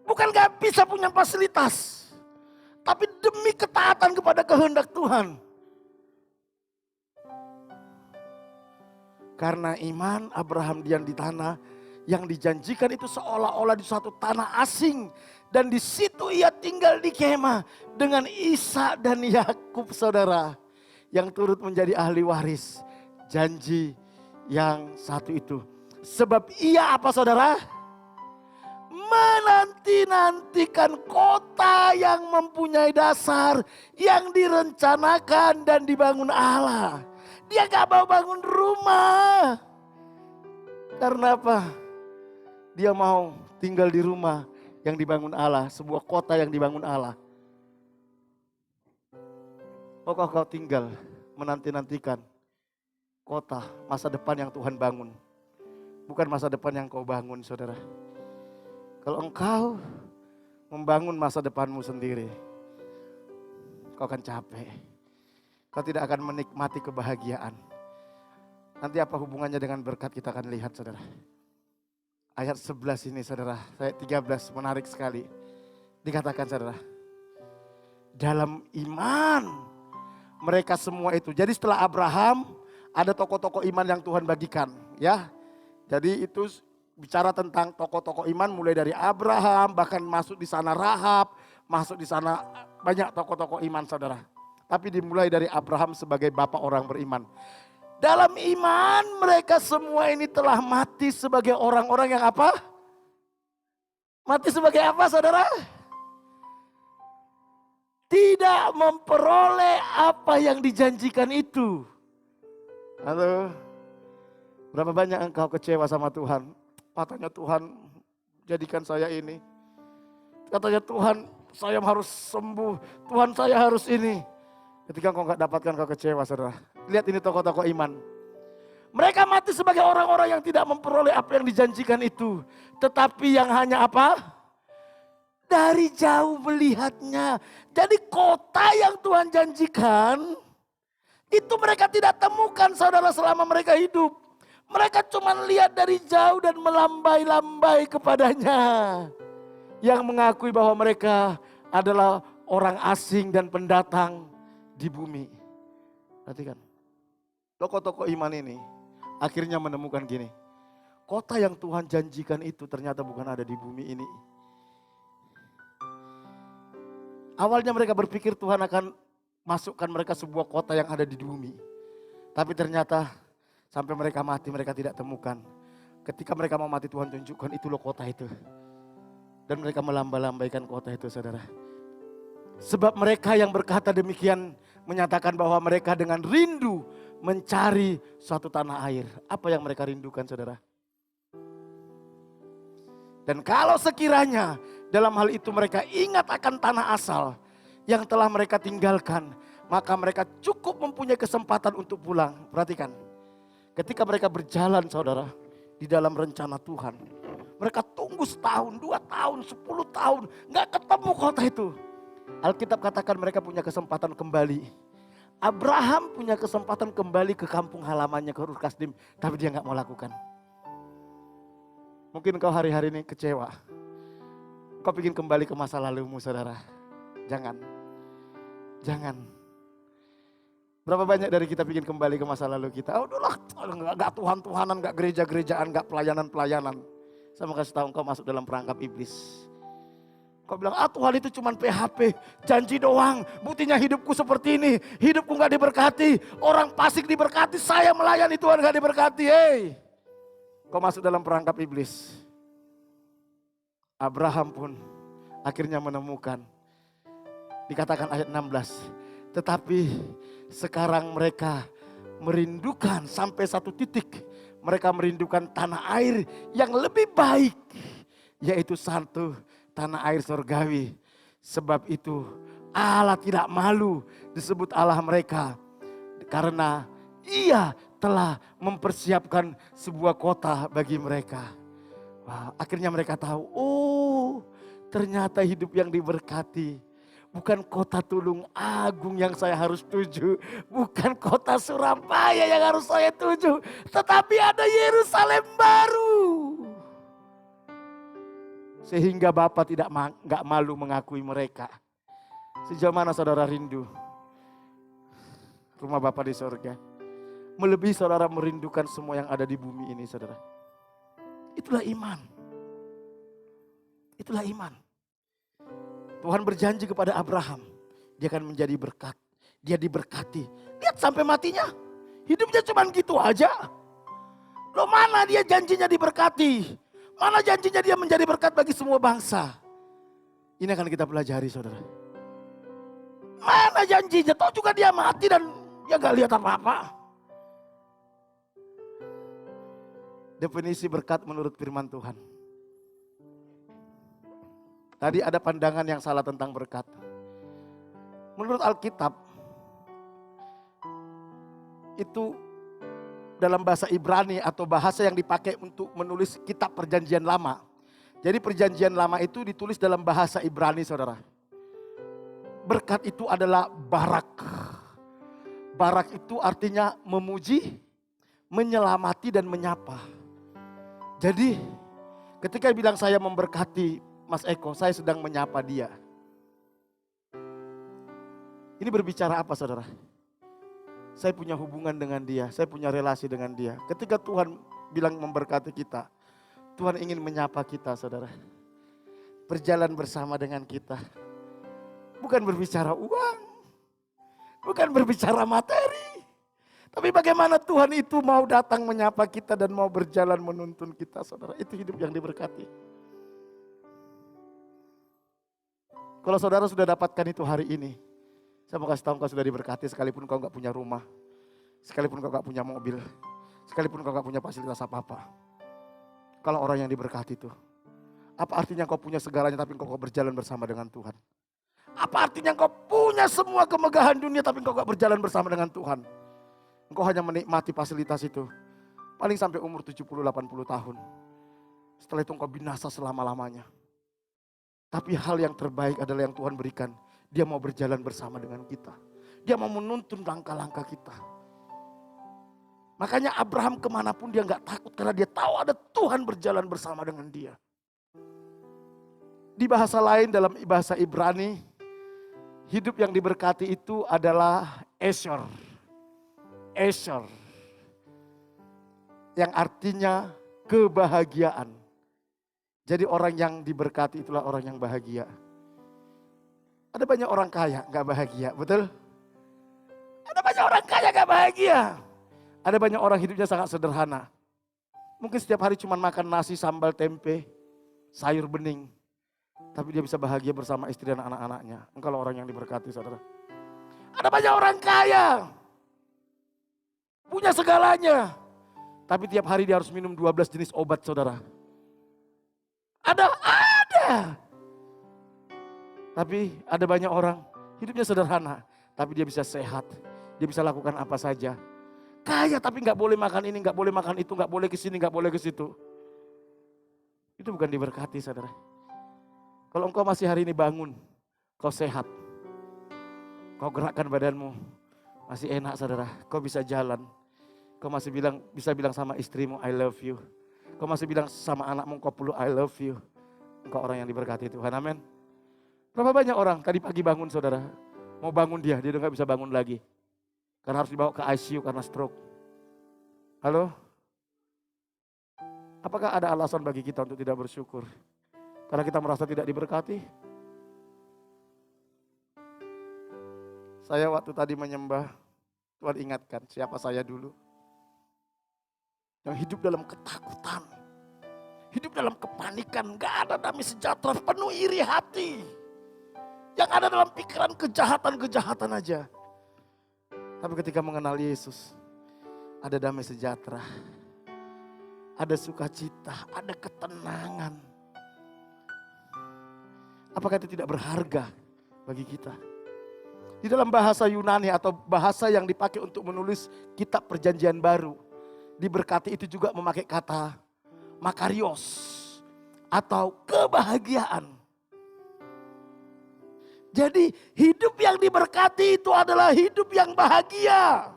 Bukan gak bisa punya fasilitas. Tapi demi ketaatan kepada kehendak Tuhan. Karena iman Abraham diam di tanah yang dijanjikan itu seolah-olah di suatu tanah asing. Dan di situ ia tinggal di kemah dengan Ishak dan Yakub, saudara. Yang turut menjadi ahli waris janji yang satu itu. Sebab ia apa, saudara? Menanti-nantikan kota yang mempunyai dasar, yang direncanakan dan dibangun Allah. Dia gak mau bangun rumah. Karena apa? Dia mau tinggal di rumah yang dibangun Allah. Sebuah kota yang dibangun Allah. Pokoknya kau tinggal menanti-nantikan kota masa depan yang Tuhan bangun. Bukan masa depan yang kau bangun, saudara. Kalau engkau membangun masa depanmu sendiri, kau akan capek. Kau tidak akan menikmati kebahagiaan. Nanti apa hubungannya dengan berkat kita akan lihat, saudara. Ayat 11 ini, saudara. Ayat 13 menarik sekali. Dikatakan, saudara. Dalam iman mereka semua itu. Jadi setelah Abraham ada tokoh-tokoh iman yang Tuhan bagikan. Ya. Jadi itu bicara tentang tokoh-tokoh iman mulai dari Abraham. Bahkan masuk di sana Rahab. Masuk di sana banyak tokoh-tokoh iman, saudara. Tapi dimulai dari Abraham sebagai bapak orang beriman. Dalam iman mereka semua ini telah mati sebagai orang-orang yang apa? Mati sebagai apa, saudara? Tidak memperoleh apa yang dijanjikan itu. Halo? Berapa banyak engkau kecewa sama Tuhan? Katanya Tuhan jadikan saya ini. Katanya Tuhan saya harus sembuh. Tuhan saya harus ini. Ketika kau gak dapatkan, kau kecewa, saudara. Lihat ini tokoh-tokoh iman. Mereka mati sebagai orang-orang yang tidak memperoleh apa yang dijanjikan itu. Tetapi yang hanya apa? Dari jauh melihatnya. Jadi kota yang Tuhan janjikan, itu mereka tidak temukan, saudara, selama mereka hidup. Mereka cuma lihat dari jauh dan melambai-lambai kepadanya. Yang mengakui bahwa mereka adalah orang asing dan pendatang di bumi. Perhatikan, tokoh-tokoh iman ini akhirnya menemukan gini. Kota yang Tuhan janjikan itu ternyata bukan ada di bumi ini. Awalnya mereka berpikir Tuhan akan masukkan mereka sebuah kota yang ada di bumi. Tapi ternyata sampai mereka mati mereka tidak temukan. Ketika mereka mau mati Tuhan tunjukkan itu loh kota itu. Dan mereka melamba-lambaikan kota itu saudara. Sebab mereka yang berkata demikian menyatakan bahwa mereka dengan rindu mencari suatu tanah air. Apa yang mereka rindukan saudara? Dan kalau sekiranya dalam hal itu mereka ingat akan tanah asal yang telah mereka tinggalkan, maka mereka cukup mempunyai kesempatan untuk pulang. Perhatikan, ketika mereka berjalan saudara di dalam rencana Tuhan, mereka tunggu setahun, 2 tahun, 10 tahun, gak ketemu kota itu. Alkitab katakan mereka punya kesempatan kembali. Abraham punya kesempatan kembali ke kampung halamannya, ke Ur Kasdim, tapi dia gak mau lakukan. Mungkin kau hari-hari ini kecewa. Kau ingin kembali ke masa lalumu saudara. Jangan. Jangan. Berapa banyak dari kita ingin kembali ke masa lalu kita. Oh udahlah, gak Tuhan-Tuhanan, gak gereja-gerejaan, gak pelayanan-pelayanan. Saya mau kasih tahu kau masuk dalam perangkap iblis. Kau bilang, Tuhan itu cuma PHP, janji doang. Buktinya hidupku seperti ini, hidupku gak diberkati. Orang Pasik diberkati, saya melayani Tuhan gak diberkati. Hey. Kau masuk dalam perangkap iblis. Abraham pun akhirnya menemukan. Dikatakan ayat 16. Tetapi sekarang mereka merindukan sampai satu titik. Mereka merindukan tanah air yang lebih baik. Yaitu satu tanah air surgawi. Sebab itu Allah tidak malu disebut Allah mereka. Karena Ia telah mempersiapkan sebuah kota bagi mereka. Wah, akhirnya mereka tahu, oh ternyata hidup yang diberkati. Bukan kota Tulung Agung yang saya harus tuju. Bukan kota Surabaya yang harus saya tuju. Tetapi ada Yerusalem baru. Sehingga Bapa gak malu mengakui mereka. Sejauh mana saudara rindu rumah Bapa di surga? Melebihi saudara merindukan semua yang ada di bumi ini saudara. Itulah iman. Itulah iman. Tuhan berjanji kepada Abraham. Dia akan menjadi berkat. Dia diberkati. Lihat sampai matinya. Hidupnya cuma gitu aja. Loh mana dia janjinya diberkati. Mana janjinya dia menjadi berkat bagi semua bangsa. Ini akan kita pelajari saudara. Mana janjinya. Tahu juga dia mati dan dia gak lihat apa-apa. Definisi berkat menurut firman Tuhan. Tadi ada pandangan yang salah tentang berkat. Menurut Alkitab, itu dalam bahasa Ibrani atau bahasa yang dipakai untuk menulis kitab perjanjian lama. Jadi perjanjian lama itu ditulis dalam bahasa Ibrani saudara. Berkat itu adalah barak. Barak itu artinya memuji, menyelamati dan menyapa. Jadi ketika bilang saya memberkati Mas Eko, saya sedang menyapa dia. Ini berbicara apa saudara? Saya punya hubungan dengan dia, saya punya relasi dengan dia. Ketika Tuhan bilang memberkati kita, Tuhan ingin menyapa kita saudara. Berjalan bersama dengan kita. Bukan berbicara uang, bukan berbicara materi. Tapi bagaimana Tuhan itu mau datang menyapa kita dan mau berjalan menuntun kita saudara. Itu hidup yang diberkati. Kalau saudara sudah dapatkan itu hari ini. Saya mau kasih tahu kau sudah diberkati sekalipun kau gak punya rumah. Sekalipun kau gak punya mobil. Sekalipun kau gak punya fasilitas apa-apa. Kalau orang yang diberkati itu. Apa artinya kau punya segalanya tapi kau berjalan bersama dengan Tuhan. Apa artinya kau punya semua kemegahan dunia tapi kau gak berjalan bersama dengan Tuhan. Engkau hanya menikmati fasilitas itu. Paling sampai umur 70-80 tahun. Setelah itu engkau binasa selama-lamanya. Tapi hal yang terbaik adalah yang Tuhan berikan. Dia mau berjalan bersama dengan kita. Dia mau menuntun langkah-langkah kita. Makanya Abraham kemanapun dia gak takut. Karena dia tahu ada Tuhan berjalan bersama dengan dia. Di bahasa lain dalam bahasa Ibrani. Hidup yang diberkati itu adalah Esher. Esher. yang artinya kebahagiaan. Jadi orang yang diberkati itulah orang yang bahagia. Ada banyak orang kaya gak bahagia, betul? Ada banyak orang kaya gak bahagia. Ada banyak orang hidupnya sangat sederhana. Mungkin setiap hari cuma makan nasi, sambal, tempe, sayur bening. Tapi dia bisa bahagia bersama istri dan anak-anaknya. Engkau orang yang diberkati, saudara. Ada banyak orang kaya. Punya segalanya. Tapi tiap hari dia harus minum 12 jenis obat, saudara. Ada. Tapi ada banyak orang hidupnya sederhana. Tapi dia bisa sehat. Dia bisa lakukan apa saja. Kaya tapi gak boleh makan ini, gak boleh makan itu, gak boleh ke sini, gak boleh ke situ. Itu bukan diberkati, saudara. Kalau engkau masih hari ini bangun, kau sehat. Kau gerakkan badanmu, masih enak, saudara. Kau bisa jalan. Kau masih bisa bilang sama istrimu, I love you. Kau masih bilang sama anakmu, kau perlu I love you. Engkau orang yang diberkati Tuhan, amin. Berapa banyak orang tadi pagi bangun, saudara. Mau bangun dia udah gak bisa bangun lagi. Karena harus dibawa ke ICU karena stroke. Halo? Apakah ada alasan bagi kita untuk tidak bersyukur? Karena kita merasa tidak diberkati? Saya waktu tadi menyembah, Tuhan ingatkan siapa saya dulu. Yang hidup dalam ketakutan. Hidup dalam kepanikan, gak ada damai sejahtera, penuh iri hati. Yang ada dalam pikiran kejahatan-kejahatan aja. Tapi ketika mengenal Yesus, ada damai sejahtera, ada sukacita, ada ketenangan. Apakah itu tidak berharga bagi kita? Di dalam bahasa Yunani atau bahasa yang dipakai untuk menulis kitab perjanjian baru, diberkati itu juga memakai kata makarios atau kebahagiaan. Jadi hidup yang diberkati itu adalah hidup yang bahagia.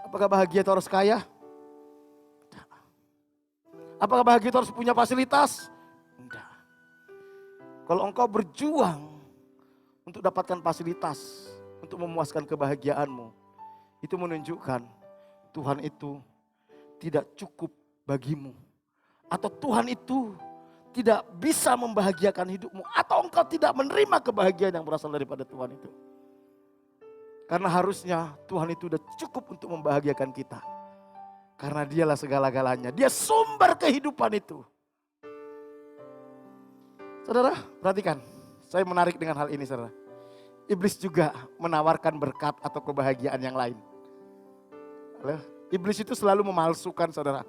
Apakah bahagia itu harus kaya? Tidak. Apakah bahagia itu harus punya fasilitas? Tidak. Kalau engkau berjuang untuk dapatkan fasilitas, untuk memuaskan kebahagiaanmu, itu menunjukkan Tuhan itu tidak cukup bagimu. Atau Tuhan itu tidak bisa membahagiakan hidupmu. Atau engkau tidak menerima kebahagiaan yang berasal daripada Tuhan itu. Karena harusnya Tuhan itu sudah cukup untuk membahagiakan kita. Karena dialah segala-galanya. Dia sumber kehidupan itu. Saudara, perhatikan. Saya menarik dengan hal ini, saudara. Iblis juga menawarkan berkat atau kebahagiaan yang lain. Iblis itu selalu memalsukan, saudara.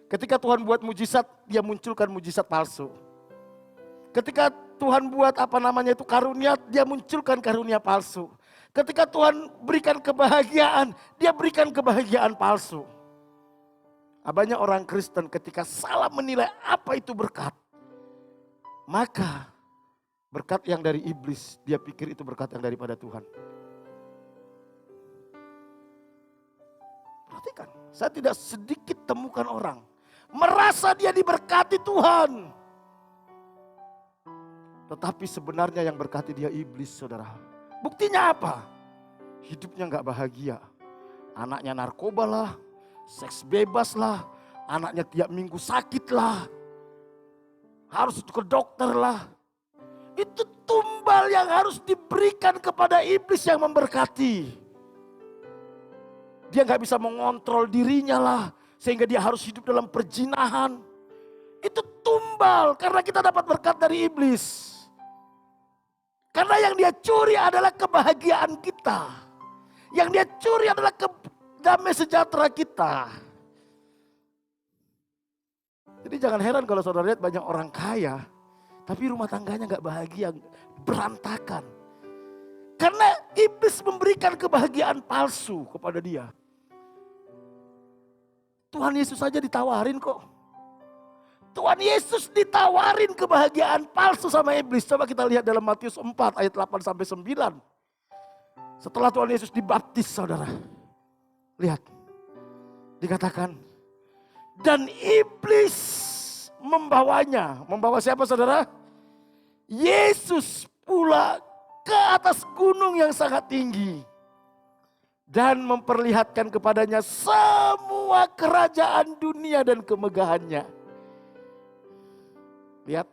Ketika Tuhan buat mujizat, dia munculkan mujizat palsu. Ketika Tuhan buat karunia, dia munculkan karunia palsu. Ketika Tuhan berikan kebahagiaan, dia berikan kebahagiaan palsu. Banyak orang Kristen ketika salah menilai apa itu berkat, maka berkat yang dari iblis, dia pikir itu berkat yang daripada Tuhan. Perhatikan, saya tidak sedikit temukan orang merasa dia diberkati Tuhan. Tetapi sebenarnya yang berkati dia iblis, saudara. Buktinya apa? Hidupnya gak bahagia. Anaknya narkoba lah, seks bebas lah, anaknya tiap minggu sakit lah, harus ke dokter lah. Itu tumbal yang harus diberikan kepada iblis yang memberkati. Dia gak bisa mengontrol dirinya lah, sehingga dia harus hidup dalam perjinahan. Itu tumbal karena kita dapat berkat dari iblis. Karena yang dia curi adalah kebahagiaan kita. Yang dia curi adalah damai sejahtera kita. Jadi jangan heran kalau saudara lihat banyak orang kaya, tapi rumah tangganya gak bahagia, berantakan. Karena iblis memberikan kebahagiaan palsu kepada dia. Tuhan Yesus saja ditawarin kok. Tuhan Yesus ditawarin kebahagiaan palsu sama iblis. Coba kita lihat dalam Matius 4 ayat 8-9. Setelah Tuhan Yesus dibaptis, saudara. Lihat. Dikatakan. Dan iblis membawanya. Membawa siapa, saudara? Yesus pula ke atas gunung yang sangat tinggi. dan memperlihatkan kepadanya semua kerajaan dunia dan kemegahannya. Lihat,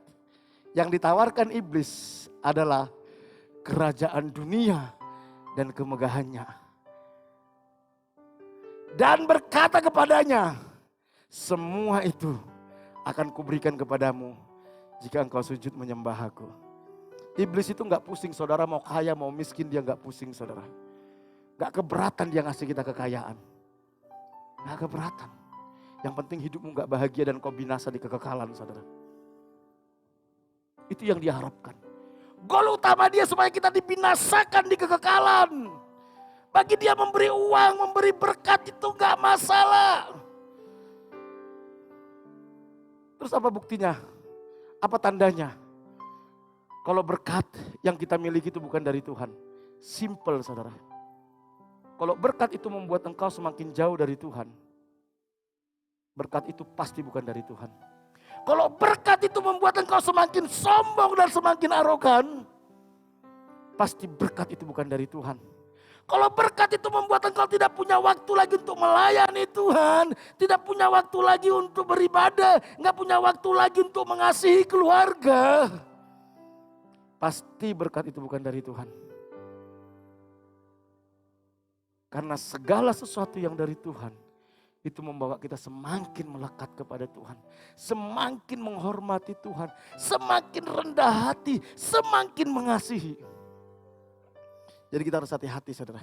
yang ditawarkan iblis adalah kerajaan dunia dan kemegahannya. Dan berkata kepadanya, semua itu akan kuberikan kepadamu jika engkau sujud menyembah aku. Iblis itu gak pusing saudara, mau kaya mau miskin dia gak pusing saudara. Gak keberatan dia ngasih kita kekayaan. Gak keberatan. Yang penting hidupmu gak bahagia dan kau binasa di kekekalan saudara. Itu yang dia harapkan. Goal utama dia supaya kita dibinasakan di kekekalan. Bagi dia memberi uang, memberi berkat itu gak masalah. Terus apa buktinya? Apa tandanya? Kalau berkat yang kita miliki itu bukan dari Tuhan. Simple saudara. Kalau berkat itu membuat engkau semakin jauh dari Tuhan. Berkat itu pasti bukan dari Tuhan. Kalau berkat itu membuat engkau semakin sombong dan semakin arogan. Pasti berkat itu bukan dari Tuhan. Kalau berkat itu membuat engkau tidak punya waktu lagi untuk melayani Tuhan. Tidak punya waktu lagi untuk beribadah. Nggak punya waktu lagi untuk mengasihi keluarga. Pasti berkat itu bukan dari Tuhan. Karena segala sesuatu yang dari Tuhan itu membawa kita semakin melekat kepada Tuhan. Semakin menghormati Tuhan. Semakin rendah hati. Semakin mengasihi. Jadi kita harus hati-hati saudara.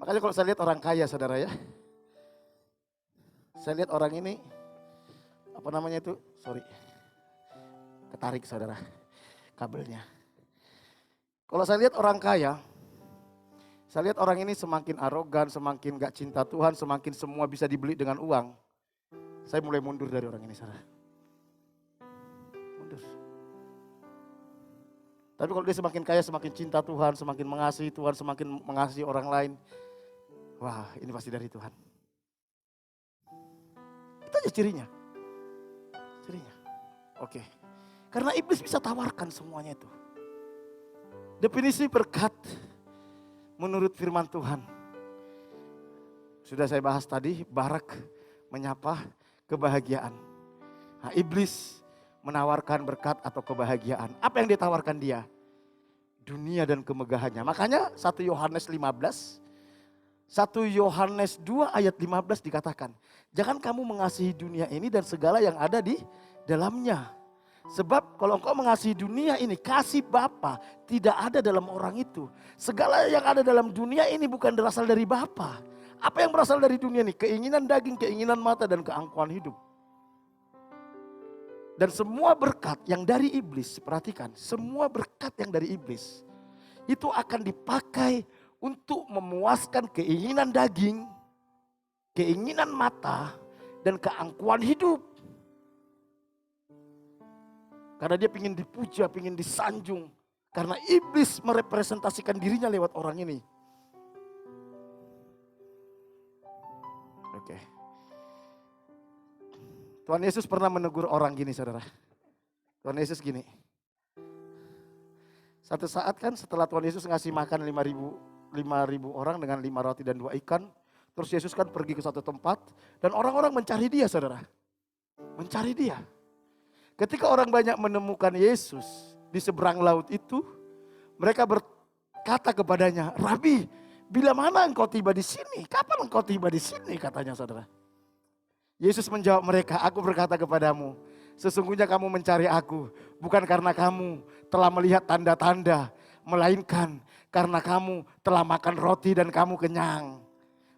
Makanya kalau saya lihat orang kaya saudara ya. Saya lihat orang ini. Apa namanya itu? Sorry. Ketarik saudara. Kabelnya. Kalau saya lihat orang kaya. Saya lihat orang ini semakin arogan, semakin gak cinta Tuhan, semakin semua bisa dibeli dengan uang. Saya mulai mundur dari orang ini, saudara. Mundur. Tapi kalau dia semakin kaya, semakin cinta Tuhan, semakin mengasihi Tuhan, semakin mengasihi orang lain. Wah, ini pasti dari Tuhan. Itu aja cirinya. Cirinya. Oke. Karena iblis bisa tawarkan semuanya itu. Definisi berkat menurut firman Tuhan. Sudah saya bahas tadi, barak menyapa kebahagiaan. Nah, iblis menawarkan berkat atau kebahagiaan. Apa yang ditawarkan dia? Dunia dan kemegahannya. Makanya 1 Yohanes 15, 1 Yohanes 2 ayat 15 dikatakan, jangan kamu mengasihi dunia ini dan segala yang ada di dalamnya. Sebab kalau engkau mengasihi dunia ini, kasih Bapa tidak ada dalam orang itu. Segala yang ada dalam dunia ini bukan berasal dari Bapa. Apa yang berasal dari dunia ini? Keinginan daging, keinginan mata, dan keangkuhan hidup. Dan semua berkat yang dari iblis, perhatikan, semua berkat yang dari iblis, itu akan dipakai untuk memuaskan keinginan daging, keinginan mata, dan keangkuhan hidup. Karena dia ingin dipuja, ingin disanjung. Karena iblis merepresentasikan dirinya lewat orang ini. Oke. Tuhan Yesus pernah menegur orang gini saudara. Tuhan Yesus gini. Satu saat kan setelah Tuhan Yesus ngasih makan 5.000 orang dengan 5 roti dan 2 ikan. Terus Yesus kan pergi ke satu tempat. Dan orang-orang mencari dia saudara. Mencari dia. Ketika orang banyak menemukan Yesus di seberang laut itu. Mereka berkata kepadanya, Rabi, bila mana engkau tiba di sini? Kapan engkau tiba di sini? Katanya saudara. Yesus menjawab mereka, aku berkata kepadamu, sesungguhnya kamu mencari aku bukan karena kamu telah melihat tanda-tanda, melainkan karena kamu telah makan roti dan kamu kenyang.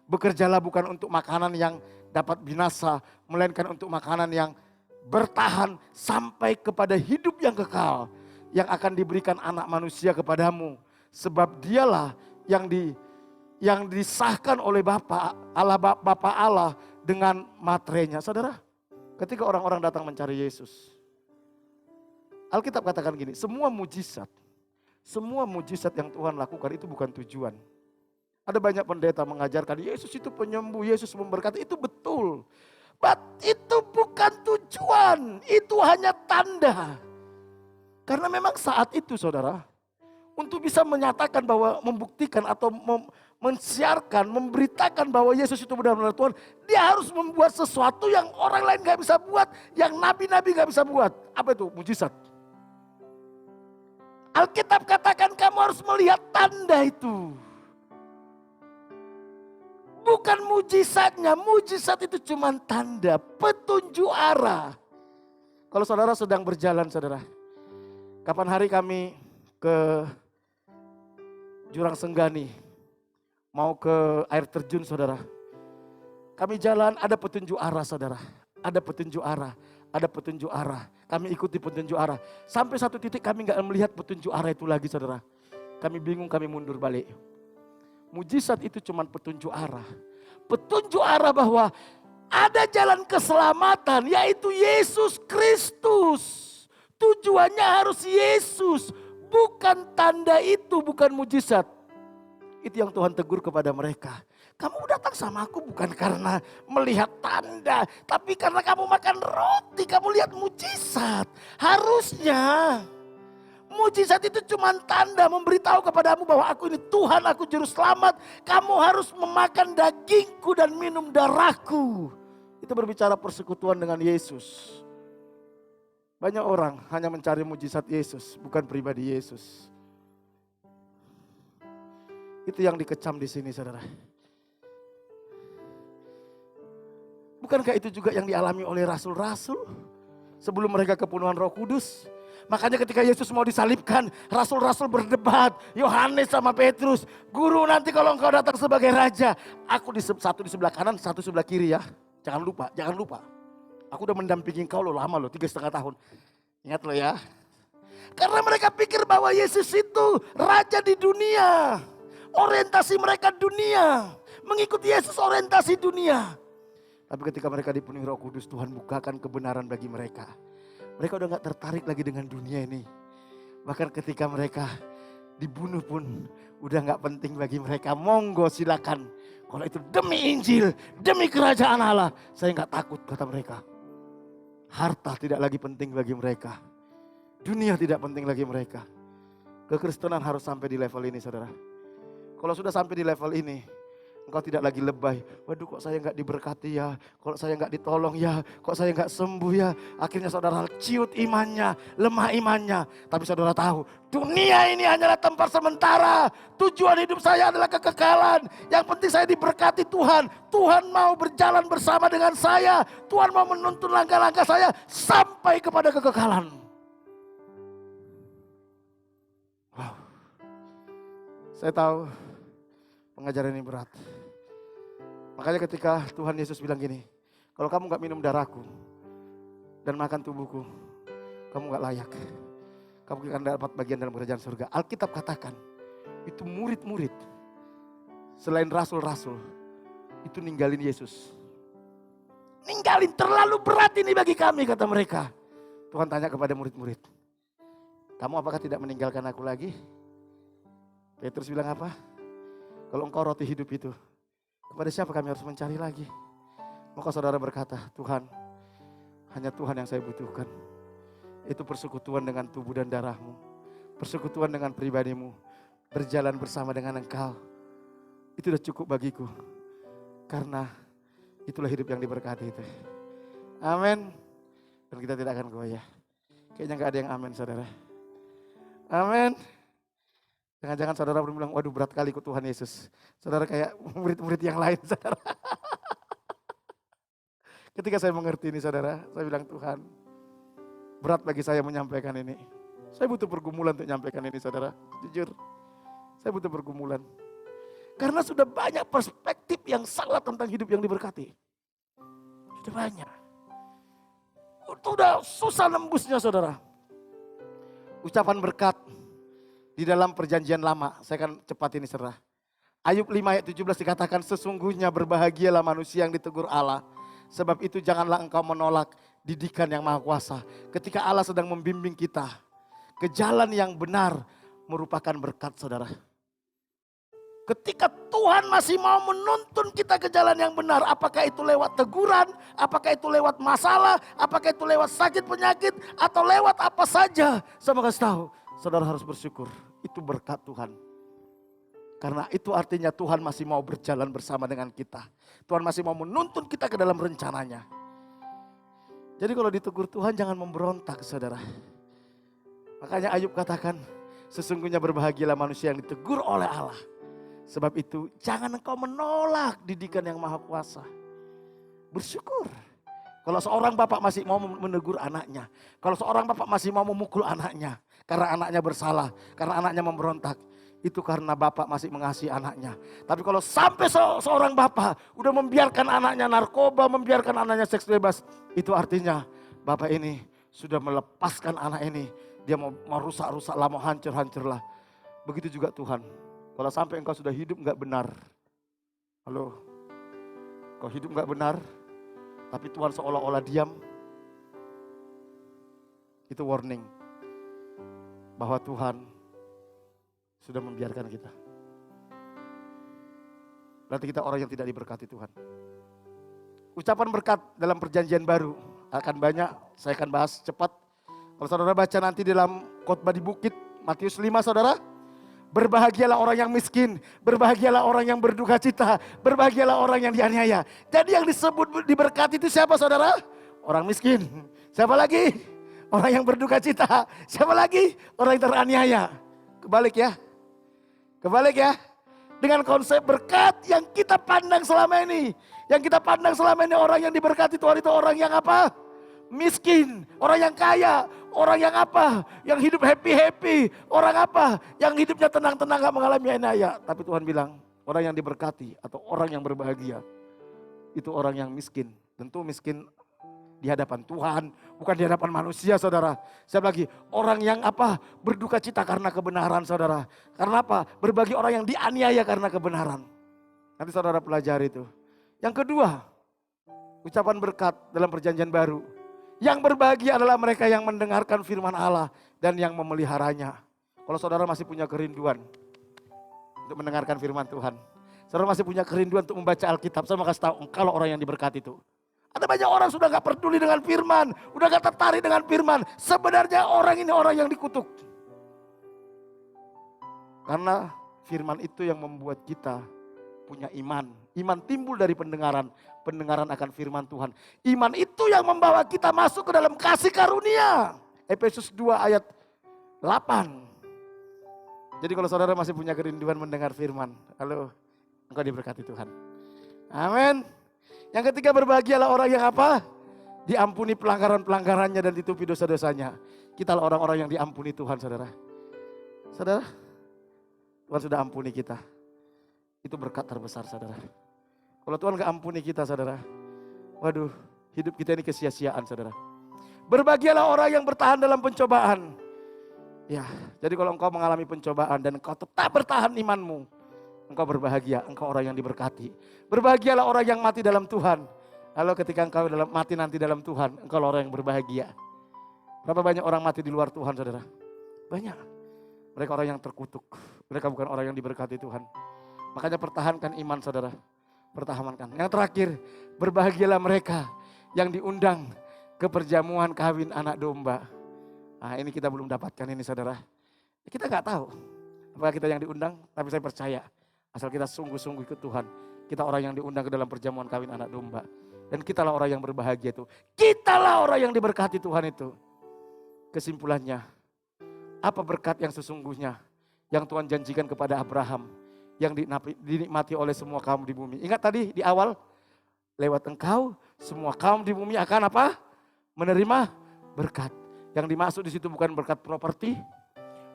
Bekerjalah bukan untuk makanan yang dapat binasa, melainkan untuk makanan yang bertahan sampai kepada hidup yang kekal, yang akan diberikan anak manusia kepadamu. Sebab dialah yang disahkan oleh Bapa Allah dengan materainya. Saudara, ketika orang-orang datang mencari Yesus, Alkitab katakan gini, semua mujizat yang Tuhan lakukan itu bukan tujuan. Ada banyak pendeta mengajarkan Yesus itu penyembuh, Yesus memberkati, itu betul. But itu bukan tujuan, itu hanya tanda. Karena memang saat itu saudara, untuk bisa menyatakan bahwa membuktikan atau mensiarkan, memberitakan bahwa Yesus itu benar-benar Tuhan, dia harus membuat sesuatu yang orang lain gak bisa buat, yang nabi-nabi gak bisa buat. Apa itu? Mujizat. Alkitab katakan kamu harus melihat tanda itu. Bukan mujizatnya, mujizat itu cuma tanda, petunjuk arah. Kalau saudara sedang berjalan saudara, kapan hari kami ke Jurang Senggani, mau ke air terjun saudara. Kami jalan ada petunjuk arah saudara, ada petunjuk arah, ada petunjuk arah. Kami ikuti petunjuk arah. Sampai satu titik kami gak melihat petunjuk arah itu lagi saudara. Kami bingung, kami mundur balik. Mujizat itu cuma petunjuk arah. Petunjuk arah bahwa ada jalan keselamatan yaitu Yesus Kristus. Tujuannya harus Yesus. Bukan tanda itu, bukan mujizat. Itu yang Tuhan tegur kepada mereka. Kamu datang sama aku bukan karena melihat tanda. Tapi karena kamu makan roti, kamu lihat mujizat. Harusnya mujizat itu cuma tanda memberitahu kepadamu bahwa aku ini Tuhan, aku juru selamat. Kamu harus memakan dagingku dan minum darahku. Itu berbicara persekutuan dengan Yesus. Banyak orang hanya mencari mujizat Yesus, bukan pribadi Yesus. Itu yang dikecam di sini saudara. Bukankah itu juga yang dialami oleh rasul-rasul sebelum mereka kepenuhan Roh Kudus? Makanya ketika Yesus mau disalibkan, rasul-rasul berdebat. Yohanes sama Petrus, guru nanti kalau engkau datang sebagai raja, aku satu di sebelah kanan, satu sebelah kiri ya. Jangan lupa, jangan lupa. Aku udah mendampingi engkau lo lama lo, 3,5 tahun. Ingat lo ya. Karena mereka pikir bahwa Yesus itu raja di dunia. Orientasi mereka dunia. Mengikuti Yesus orientasi dunia. Tapi ketika mereka dipenuhi Roh Kudus, Tuhan bukakan kebenaran bagi mereka. Mereka udah gak tertarik lagi dengan dunia ini. Bahkan ketika mereka dibunuh pun udah gak penting bagi mereka. Monggo silakan. Kalau itu demi Injil, demi kerajaan Allah, saya gak takut kata mereka. Harta tidak lagi penting bagi mereka. Dunia tidak penting lagi mereka. Kekristenan harus sampai di level ini saudara. Kalau sudah sampai di level ini, engkau tidak lagi lebay. Waduh kok saya gak diberkati ya. Kalau saya gak ditolong ya. Kok saya gak sembuh ya. Akhirnya saudara ciut imannya. Lemah imannya. Tapi saudara tahu. Dunia ini hanyalah tempat sementara. Tujuan hidup saya adalah kekekalan. Yang penting saya diberkati Tuhan. Tuhan mau berjalan bersama dengan saya. Tuhan mau menuntun langkah-langkah saya. Sampai kepada kekekalan. Wow. Saya tahu pengajaran ini berat. Makanya ketika Tuhan Yesus bilang gini, kalau kamu gak minum darahku dan makan tubuhku, kamu gak layak. Kamu akan dapat bagian dalam kerajaan surga. Alkitab katakan, itu murid-murid, selain rasul-rasul, itu ninggalin Yesus. Ninggalin, terlalu berat ini bagi kami kata mereka. Tuhan tanya kepada murid-murid, kamu apakah tidak meninggalkan aku lagi? Petrus bilang apa? Kalau engkau roti hidup itu, kepada siapa kami harus mencari lagi? Maka saudara berkata, Tuhan, hanya Tuhan yang saya butuhkan. Itu persekutuan dengan tubuh dan darahmu. Persekutuan dengan pribadimu. Berjalan bersama dengan engkau. Itu sudah cukup bagiku. Karena itulah hidup yang diberkati itu. Amin. Dan kita tidak akan goyah. Kayaknya gak ada yang amin saudara. Amin. Jangan-jangan saudara bilang, waduh berat kali ikut Tuhan Yesus. Saudara kayak murid-murid yang lain saudara. Ketika saya mengerti ini saudara, saya bilang Tuhan, berat bagi saya menyampaikan ini. Saya butuh pergumulan untuk menyampaikan ini saudara. Jujur, saya butuh pergumulan. Karena sudah banyak perspektif yang salah tentang hidup yang diberkati. Sudah banyak. Itu udah susah nembusnya saudara. Ucapan berkat di dalam perjanjian lama, saya akan cepat ini serah. Ayub 5 ayat 17 dikatakan, sesungguhnya berbahagialah manusia yang ditegur Allah. Sebab itu janganlah engkau menolak didikan yang maha kuasa. Ketika Allah sedang membimbing kita ke jalan yang benar, merupakan berkat saudara. Ketika Tuhan masih mau menuntun kita ke jalan yang benar, apakah itu lewat teguran, apakah itu lewat masalah, apakah itu lewat sakit penyakit, atau lewat apa saja, saya mau kasih tahu, saudara harus bersyukur. Itu berkat Tuhan. Karena itu artinya Tuhan masih mau berjalan bersama dengan kita. Tuhan masih mau menuntun kita ke dalam rencananya. Jadi kalau ditegur Tuhan jangan memberontak saudara. Makanya Ayub katakan, sesungguhnya berbahagialah manusia yang ditegur oleh Allah. Sebab itu jangan engkau menolak didikan yang maha kuasa. Bersyukur. Kalau seorang bapak masih mau menegur anaknya. Kalau seorang bapak masih mau memukul anaknya. Karena anaknya bersalah, karena anaknya memberontak. Itu karena bapak masih mengasihi anaknya. Tapi kalau sampai seorang bapak udah membiarkan anaknya narkoba, membiarkan anaknya seks bebas. Itu artinya bapak ini sudah melepaskan anak ini. Dia mau rusak-rusak lah, mau hancur-hancur lah. Begitu juga Tuhan. Kalau sampai engkau sudah hidup gak benar. Halo, kau hidup gak benar. Tapi Tuhan seolah-olah diam. Itu warning. Bahwa Tuhan sudah membiarkan kita. Berarti kita orang yang tidak diberkati Tuhan. Ucapan berkat dalam perjanjian baru akan banyak, saya akan bahas cepat. Kalau saudara baca nanti dalam khotbah di bukit, Matius 5 saudara. Berbahagialah orang yang miskin, berbahagialah orang yang berduka cita, berbahagialah orang yang dianiaya. Jadi yang disebut diberkati itu siapa saudara? Orang miskin. Siapa lagi? Orang yang berduka cita. Siapa lagi? Orang yang teraniaya. Kebalik ya. Kebalik ya. Dengan konsep berkat yang kita pandang selama ini. Yang kita pandang selama ini orang yang diberkati Tuhan itu orang yang apa? Miskin. Orang yang kaya. Orang yang apa? Yang hidup happy-happy. Orang apa? Yang hidupnya tenang-tenang gak mengalami aniaya. Tapi Tuhan bilang orang yang diberkati atau orang yang berbahagia. Itu orang yang miskin. Tentu miskin di hadapan Tuhan, bukan di hadapan manusia saudara. Saya lagi orang yang apa? Berduka cita karena kebenaran saudara. Karena apa? Berbagi orang yang dianiaya karena kebenaran. Nanti saudara pelajari itu. Yang kedua, ucapan berkat dalam perjanjian baru. Yang berbahagia adalah mereka yang mendengarkan firman Allah dan yang memeliharanya. Kalau saudara masih punya kerinduan untuk mendengarkan firman Tuhan. Saudara masih punya kerinduan untuk membaca Alkitab. Saya mau kasih tahu, kalau orang yang diberkati itu. Ada banyak orang sudah gak peduli dengan firman. Udah gak tertarik dengan firman. Sebenarnya orang ini orang yang dikutuk. Karena firman itu yang membuat kita punya iman. Iman timbul dari pendengaran. Pendengaran akan firman Tuhan. Iman itu yang membawa kita masuk ke dalam kasih karunia. Efesus 2 ayat 8. Jadi kalau saudara masih punya kerinduan mendengar firman. Halo, engkau diberkati Tuhan. Amin. Yang ketiga, berbahagialah orang yang apa? Diampuni pelanggaran-pelanggarannya dan ditutupi dosa-dosanya. Kita lah orang-orang yang diampuni Tuhan saudara. Saudara, Tuhan sudah ampuni kita. Itu berkat terbesar saudara. Kalau Tuhan gak ampuni kita saudara. Waduh, hidup kita ini kesia-siaan saudara. Berbahagialah orang yang bertahan dalam pencobaan. Ya, jadi kalau engkau mengalami pencobaan dan engkau tetap bertahan imanmu. Engkau berbahagia, engkau orang yang diberkati. Berbahagialah orang yang mati dalam Tuhan. Lalu ketika engkau mati nanti dalam Tuhan, engkau orang yang berbahagia. Berapa banyak orang mati di luar Tuhan saudara? Banyak. Mereka orang yang terkutuk. Mereka bukan orang yang diberkati Tuhan. Makanya pertahankan iman saudara. Pertahankan. Yang terakhir, berbahagialah mereka yang diundang ke perjamuan kawin anak domba. Nah ini kita belum dapatkan ini saudara. Kita gak tahu apakah kita yang diundang, tapi saya percaya. Asal kita sungguh-sungguh ikut Tuhan. Kita orang yang diundang ke dalam perjamuan kawin anak domba. Dan kitalah orang yang berbahagia itu. Kitalah orang yang diberkati Tuhan itu. Kesimpulannya, apa berkat yang sesungguhnya yang Tuhan janjikan kepada Abraham. Yang dinikmati oleh semua kaum di bumi. Ingat tadi di awal, lewat engkau semua kaum di bumi akan apa? Menerima berkat. Yang dimaksud di situ bukan berkat properti.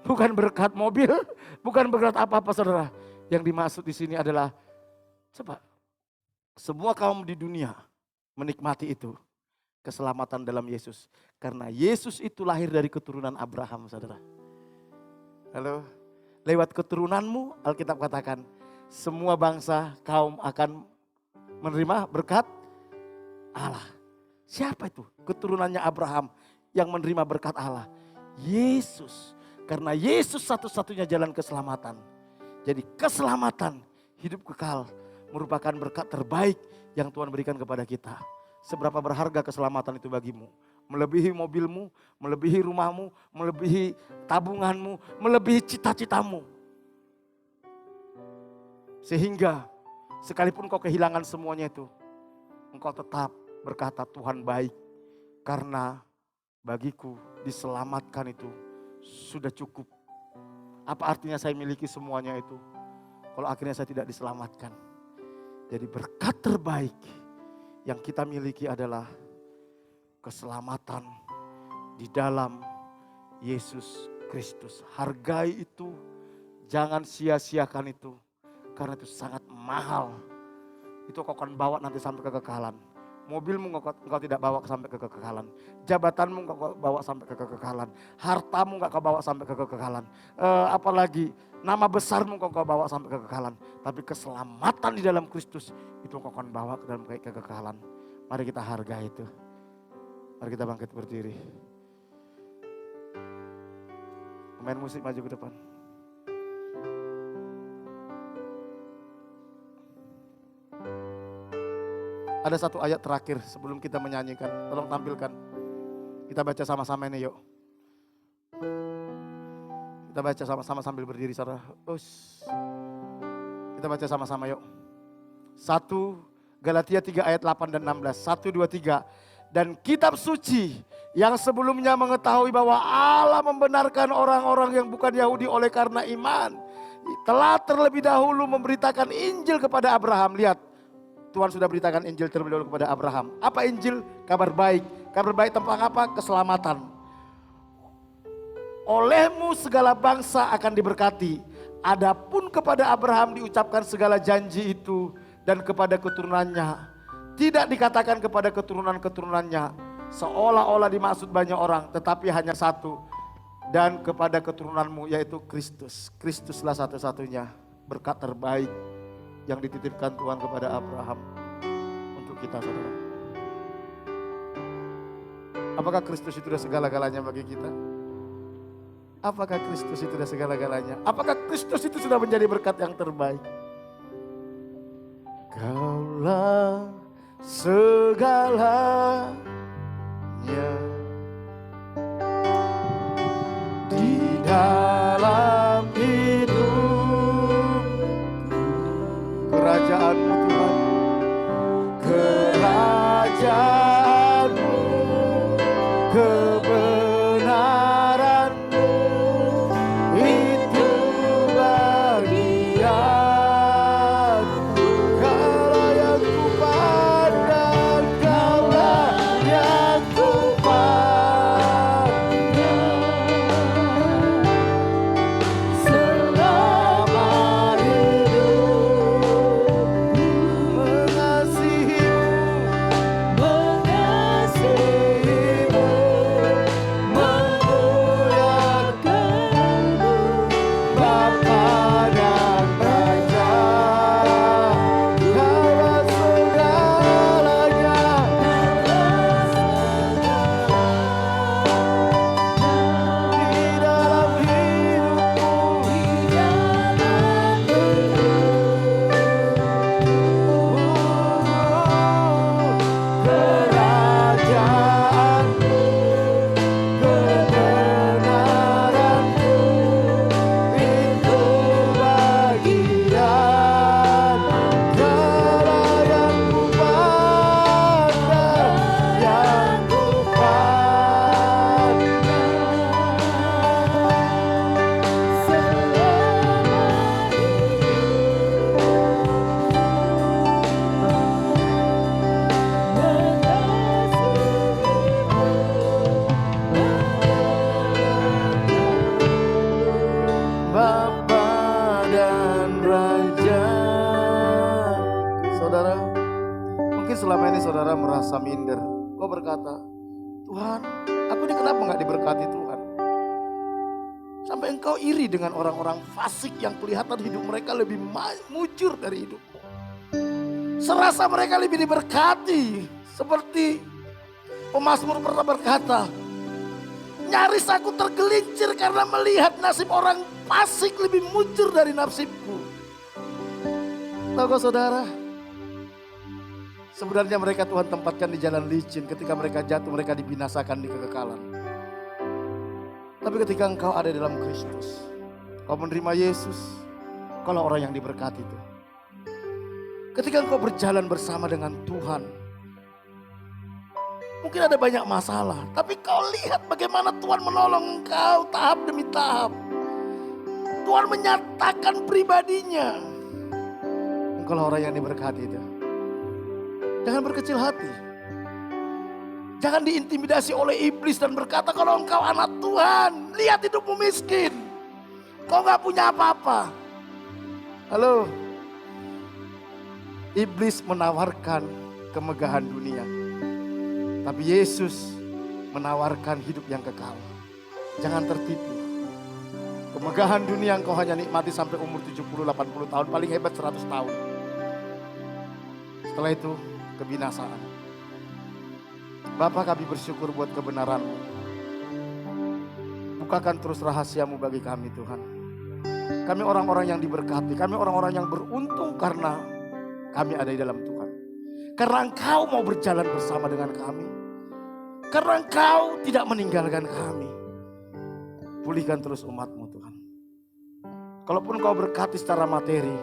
Bukan berkat mobil. Bukan berkat apa-apa saudara. Yang dimaksud di sini adalah, coba, semua kaum di dunia menikmati itu. Keselamatan dalam Yesus. Karena Yesus itu lahir dari keturunan Abraham, saudara. Halo, lewat keturunanmu, Alkitab katakan, semua bangsa, kaum akan menerima berkat Allah. Siapa itu? Keturunannya Abraham yang menerima berkat Allah. Yesus. Karena Yesus satu-satunya jalan keselamatan. Jadi keselamatan, hidup kekal merupakan berkat terbaik yang Tuhan berikan kepada kita. Seberapa berharga keselamatan itu bagimu. Melebihi mobilmu, melebihi rumahmu, melebihi tabunganmu, melebihi cita-citamu. Sehingga sekalipun kau kehilangan semuanya itu, engkau tetap berkata Tuhan baik. Karena bagiku diselamatkan itu sudah cukup. Apa artinya saya miliki semuanya itu? Kalau akhirnya saya tidak diselamatkan. Jadi berkat terbaik yang kita miliki adalah keselamatan di dalam Yesus Kristus. Hargai itu, jangan sia-siakan itu. Karena itu sangat mahal. Itu kau akan bawa nanti sampai kekekalan. Mobilmu engkau tidak bawa sampai ke kekekalan. Jabatanmu engkau bawa sampai ke kekekalan. Hartamu engkau bawa sampai ke kekekalan. Apalagi nama besarmu engkau bawa sampai ke kekekalan. Tapi keselamatan di dalam Kristus itu engkau akan bawa ke dalam kekekalan. Mari kita hargai itu. Mari kita bangkit berdiri. Pemain musik maju ke depan. Ada satu ayat terakhir sebelum kita menyanyikan. Tolong tampilkan. Kita baca sama-sama ini yuk. Kita baca sama-sama sambil berdiri saudara. Kita baca sama-sama yuk. 1 Galatia 3 ayat 8 dan 16. 1, 2, 3. Dan kitab suci yang sebelumnya mengetahui bahwa Allah membenarkan orang-orang yang bukan Yahudi oleh karena iman. Telah terlebih dahulu memberitakan Injil kepada Abraham. Lihat. Tuhan sudah beritakan Injil terlebih dahulu kepada Abraham. Apa Injil? Kabar baik. Kabar baik tentang apa? Keselamatan. Olehmu segala bangsa akan diberkati. Adapun kepada Abraham diucapkan segala janji itu dan kepada keturunannya. Tidak dikatakan kepada keturunan-keturunannya. Seolah-olah dimaksud banyak orang, tetapi hanya satu. Dan kepada keturunanmu yaitu Kristus. Kristuslah satu-satunya berkat terbaik yang dititipkan Tuhan kepada Abraham untuk kita saudara. Apakah Kristus itu sudah segala-galanya bagi kita? Apakah Kristus itu sudah segala-galanya? Apakah Kristus itu sudah menjadi berkat yang terbaik? Kaulah segalanya di dalam hidup. Kerajaanmu Tuhan, kerajaanmu, kebenaranmu, itu bagian. Kaulah yang kupandang, kaulah yang kupandang. Selama selama ini saudara merasa minder. Kau berkata, Tuhan, aku ini kenapa nggak diberkati Tuhan? Sampai engkau iri dengan orang-orang fasik yang kelihatan hidup mereka lebih mujur dari hidupmu. Serasa mereka lebih diberkati. Seperti pemazmur pernah berkata, nyaris aku tergelincir karena melihat nasib orang fasik lebih mujur dari nasibku. Tahu saudara, sebenarnya mereka Tuhan tempatkan di jalan licin. Ketika mereka jatuh, mereka dibinasakan di kekekalan. Tapi ketika engkau ada dalam Kristus, kau menerima Yesus, kaulah orang yang diberkati itu. Ketika engkau berjalan bersama dengan Tuhan, mungkin ada banyak masalah, tapi kau lihat bagaimana Tuhan menolong engkau tahap demi tahap. Tuhan menyatakan pribadinya. Engkau orang yang diberkati itu. Jangan berkecil hati. Jangan diintimidasi oleh iblis dan berkata kalau engkau anak Tuhan, lihat hidupmu miskin. Kau gak punya apa-apa. Halo. Iblis menawarkan kemegahan dunia. Tapi Yesus menawarkan hidup yang kekal. Jangan tertipu. Kemegahan dunia engkau hanya nikmati sampai umur 70-80 tahun. Paling hebat 100 tahun. Setelah itu kebinasaan. Bapa, kami bersyukur buat kebenaran-Mu. Bukakan terus rahasiamu bagi kami Tuhan. Kami orang-orang yang diberkati. Kami orang-orang yang beruntung karena kami ada di dalam Tuhan. Karena Engkau mau berjalan bersama dengan kami. Karena Engkau tidak meninggalkan kami. Pulihkan terus umat-Mu Tuhan. Kalaupun Engkau berkati secara materi,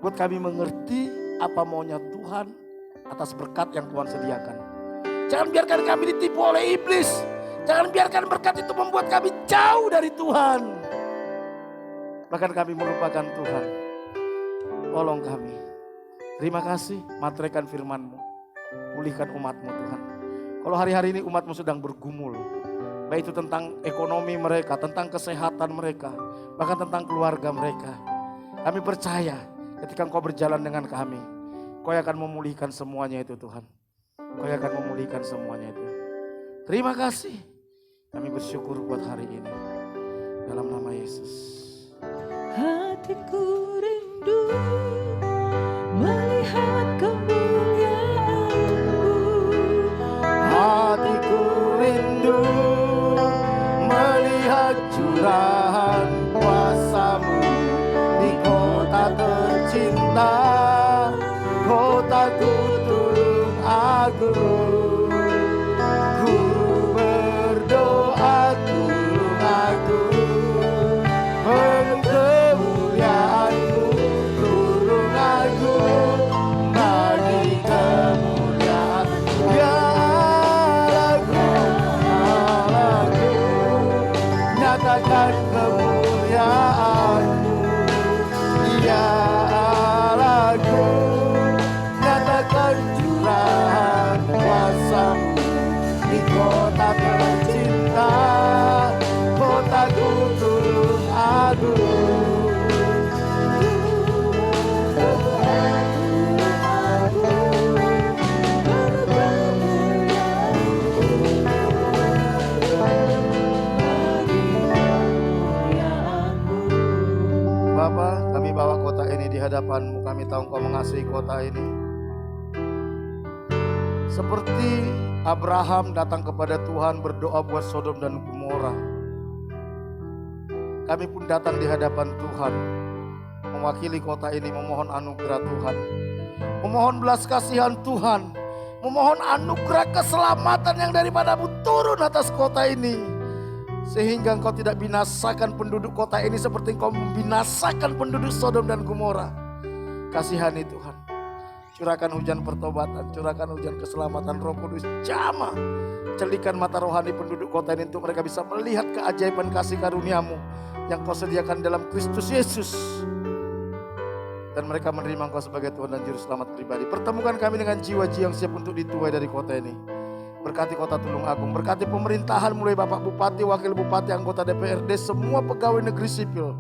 buat kami mengerti apa maunya Tuhan atas berkat yang Tuhan sediakan. Jangan biarkan kami ditipu oleh iblis. Jangan biarkan berkat itu membuat kami jauh dari Tuhan. Bahkan kami melupakan Tuhan. Tolong kami. Terima kasih, materaikan firman-Mu. Pulihkan umat-Mu Tuhan. Kalau hari-hari ini umat-Mu sedang bergumul. Baik itu tentang ekonomi mereka, tentang kesehatan mereka. Bahkan tentang keluarga mereka. Kami percaya ketika Engkau berjalan dengan kami. Kau akan memulihkan semuanya itu Tuhan. Kau akan memulihkan semuanya itu. Terima kasih. Kami bersyukur buat hari ini. Dalam nama Yesus. Hatiku rindu melihat kemuliaan-Mu. Hatiku rindu melihat curahan kuasa-Mu di kota tercinta, kotaku turun agung. Ku berdoa turun agung, kemuliaan-Mu turun agung, bagi kemuliaan ya Allahku, nyatakan kemuliaan-Mu ya Allahku, nyatakan curahan kuasa-Mu di kota tercinta, kotaku turun agung. Bapa, kami bawa kota ini di hadapan-Mu. Kami tahu Engkau mengasihi kota ini. Seperti Abraham datang kepada Tuhan berdoa buat Sodom dan Gomora. Kami pun datang di hadapan Tuhan. Mewakili kota ini memohon anugerah Tuhan. Memohon belas kasihan Tuhan. Memohon anugerah keselamatan yang daripada-Mu turun atas kota ini. Sehingga Engkau tidak binasakan penduduk kota ini seperti Engkau membinasakan penduduk Sodom dan Gomora. Kasihani Tuhan. Curahkan hujan pertobatan, curahkan hujan keselamatan Roh Kudus. Jamah, celikan mata rohani penduduk kota ini untuk mereka bisa melihat keajaiban kasih karunia-Mu yang Kau sediakan dalam Kristus Yesus. Dan mereka menerima Engkau sebagai Tuhan dan Juru Selamat pribadi. Pertemukan kami dengan jiwa-jiwa yang siap untuk dituai dari kota ini. Berkati kota Tulung Agung, berkati pemerintahan mulai Bapak Bupati, Wakil Bupati, anggota DPRD, semua pegawai negeri sipil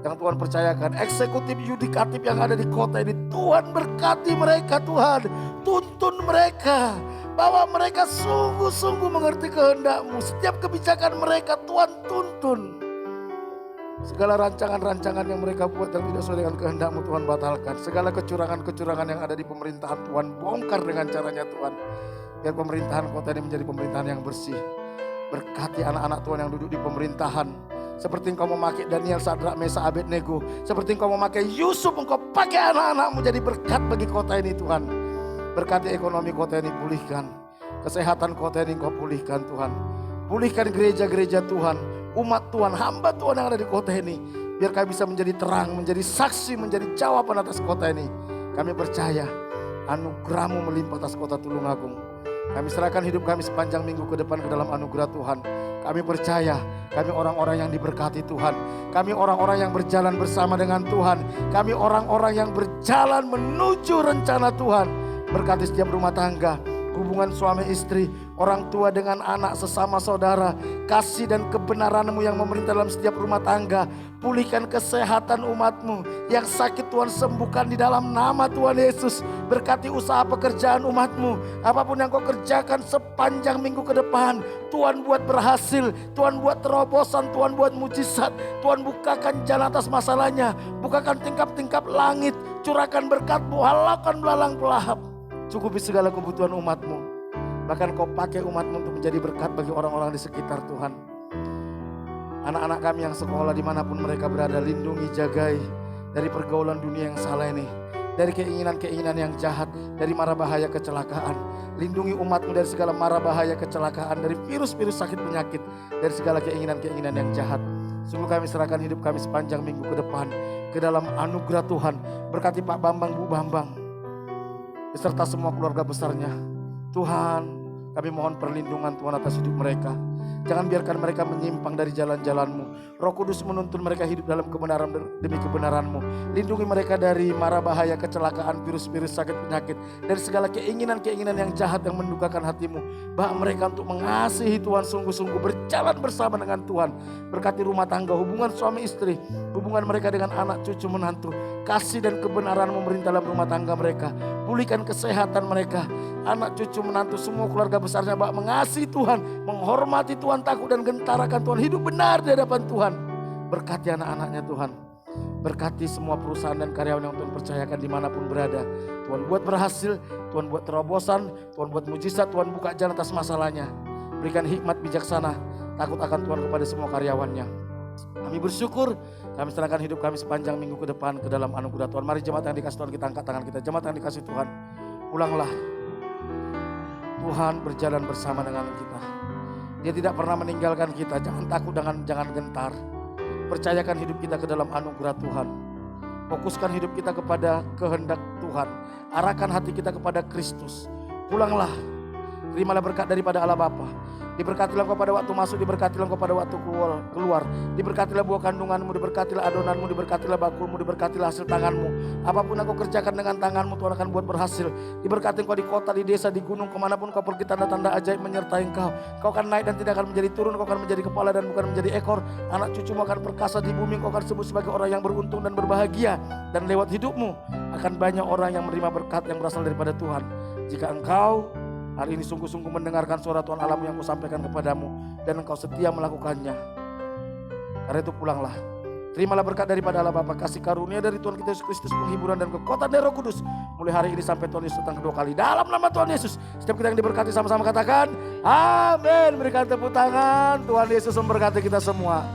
yang Tuhan percayakan, eksekutif yudikatif yang ada di kota ini. Tuhan berkati mereka Tuhan, tuntun mereka, bahwa mereka sungguh-sungguh mengerti kehendak-Mu. Setiap kebijakan mereka Tuhan tuntun. Segala rancangan-rancangan yang mereka buat yang tidak sesuai dengan kehendak-Mu Tuhan batalkan. Segala kecurangan-kecurangan yang ada di pemerintahan Tuhan bongkar dengan caranya Tuhan. Biar pemerintahan kota ini menjadi pemerintahan yang bersih. Berkati anak-anak Tuhan yang duduk di pemerintahan. Seperti Engkau memakai Daniel, Sadrak, Mesa, Abednego. Seperti Engkau memakai Yusuf, Engkau pakai anak-anak-Mu jadi berkat bagi kota ini Tuhan. Berkati ekonomi kota ini pulihkan. Kesehatan kota ini Engkau pulihkan Tuhan. Pulihkan gereja-gereja Tuhan. Umat Tuhan, hamba Tuhan yang ada di kota ini. Biar kami bisa menjadi terang, menjadi saksi, menjadi jawaban atas kota ini. Kami percaya anugerah-Mu melimpah atas kota Tulungagung. Kami serahkan hidup kami sepanjang minggu ke depan ke dalam anugerah Tuhan. Kami percaya kami orang-orang yang diberkati Tuhan. Kami orang-orang yang berjalan bersama dengan Tuhan. Kami orang-orang yang berjalan menuju rencana Tuhan. Berkati setiap rumah tangga, hubungan suami istri, orang tua dengan anak, sesama saudara. Kasih dan kebenaran-Mu yang memerintah dalam setiap rumah tangga. Pulihkan kesehatan umat-Mu. Yang sakit Tuhan sembuhkan di dalam nama Tuhan Yesus. Berkati usaha pekerjaan umat-Mu. Apapun yang Kau kerjakan sepanjang minggu ke depan, Tuhan buat berhasil. Tuhan buat terobosan, Tuhan buat mujizat. Tuhan bukakan jalan atas masalahnya. Bukakan tingkap-tingkap langit. Curahkan berkat-Mu, halaukan belalang pelahap. Cukupi segala kebutuhan umat-Mu. Bahkan Kau pakai umat-Mu untuk menjadi berkat bagi orang-orang di sekitar Tuhan. Anak-anak kami yang sekolah dimanapun mereka berada, lindungi, jagai dari pergaulan dunia yang salah ini. Dari keinginan-keinginan yang jahat, dari mara bahaya kecelakaan. Lindungi umat-Mu dari segala mara bahaya kecelakaan, dari virus-virus sakit penyakit, dari segala keinginan-keinginan yang jahat. Sungguh kami serahkan hidup kami sepanjang minggu ke depan ke dalam anugerah Tuhan. Berkati Pak Bambang, Bu Bambang, beserta semua keluarga besarnya. Tuhan, kami mohon perlindungan Tuhan atas hidup mereka. Jangan biarkan mereka menyimpang dari jalan-jalan-Mu. Roh Kudus menuntun mereka hidup dalam kebenaran demi kebenaran-Mu. Lindungi mereka dari mara bahaya, kecelakaan, virus-virus, sakit, penyakit. Dari segala keinginan-keinginan yang jahat yang mendukakan hati-Mu. Bawa mereka untuk mengasihi Tuhan sungguh-sungguh, berjalan bersama dengan Tuhan. Berkati rumah tangga, hubungan suami istri, hubungan mereka dengan anak, cucu, menantu. Kasih dan kebenaran memerintah dalam rumah tangga mereka. Pulihkan kesehatan mereka. Anak, cucu, menantu, semua keluarga besarnya Bapak mengasihi Tuhan, menghormati Tuhan, takut dan gentar akan Tuhan, hidup benar di hadapan Tuhan. Berkati anak-anaknya Tuhan. Berkati semua perusahaan dan karyawan yang Tuhan percayakan dimanapun berada. Tuhan buat berhasil, Tuhan buat terobosan, Tuhan buat mujizat, Tuhan buka jalan atas masalahnya. Berikan hikmat bijaksana, takut akan Tuhan kepada semua karyawannya. Kami bersyukur, kami serahkan hidup kami sepanjang minggu ke depan ke dalam anugerah Tuhan. Mari jemaat yang dikasih Tuhan, kita angkat tangan kita. Jemaat yang dikasih Tuhan, pulanglah. Tuhan berjalan bersama dengan kita. Dia tidak pernah meninggalkan kita. Jangan takut, jangan gentar. Percayakan hidup kita ke dalam anugerah Tuhan. Fokuskan hidup kita kepada kehendak Tuhan. Arahkan hati kita kepada Kristus. Pulanglah. Terimalah berkat daripada Allah Bapa. Diberkatilah engkau pada waktu masuk, diberkatilah engkau pada waktu keluar. Diberkatilah buah kandunganmu, diberkatilah adonanmu, diberkatilah bakulmu, diberkatilah hasil tanganmu. Apapun yang kau kerjakan dengan tanganmu, Tuhan akan buat berhasil. Diberkati engkau di kota, di desa, di gunung, kemanapun kau pergi, tanda-tanda ajaib menyertai engkau. Kau akan naik dan tidak akan menjadi turun, kau akan menjadi kepala dan bukan menjadi ekor. Anak cucumu akan perkasa di bumi, kau akan sebut sebagai orang yang beruntung dan berbahagia. Dan lewat hidupmu akan banyak orang yang menerima berkat yang berasal daripada Tuhan. Jika engkau hari ini sungguh-sungguh mendengarkan suara Tuhan Allahmu yang kusampaikan kepadamu dan engkau setia melakukannya. Karena itu pulanglah. Terimalah berkat daripada Allah Bapa, kasih karunia dari Tuhan kita Yesus Kristus, penghiburan dan kekuatan dari Roh Kudus. Mulai hari ini sampai Tuhan Yesus datang kedua kali. Dalam nama Tuhan Yesus, setiap kita yang diberkati sama-sama katakan amin. Berikan tepuk tangan. Tuhan Yesus memberkati kita semua.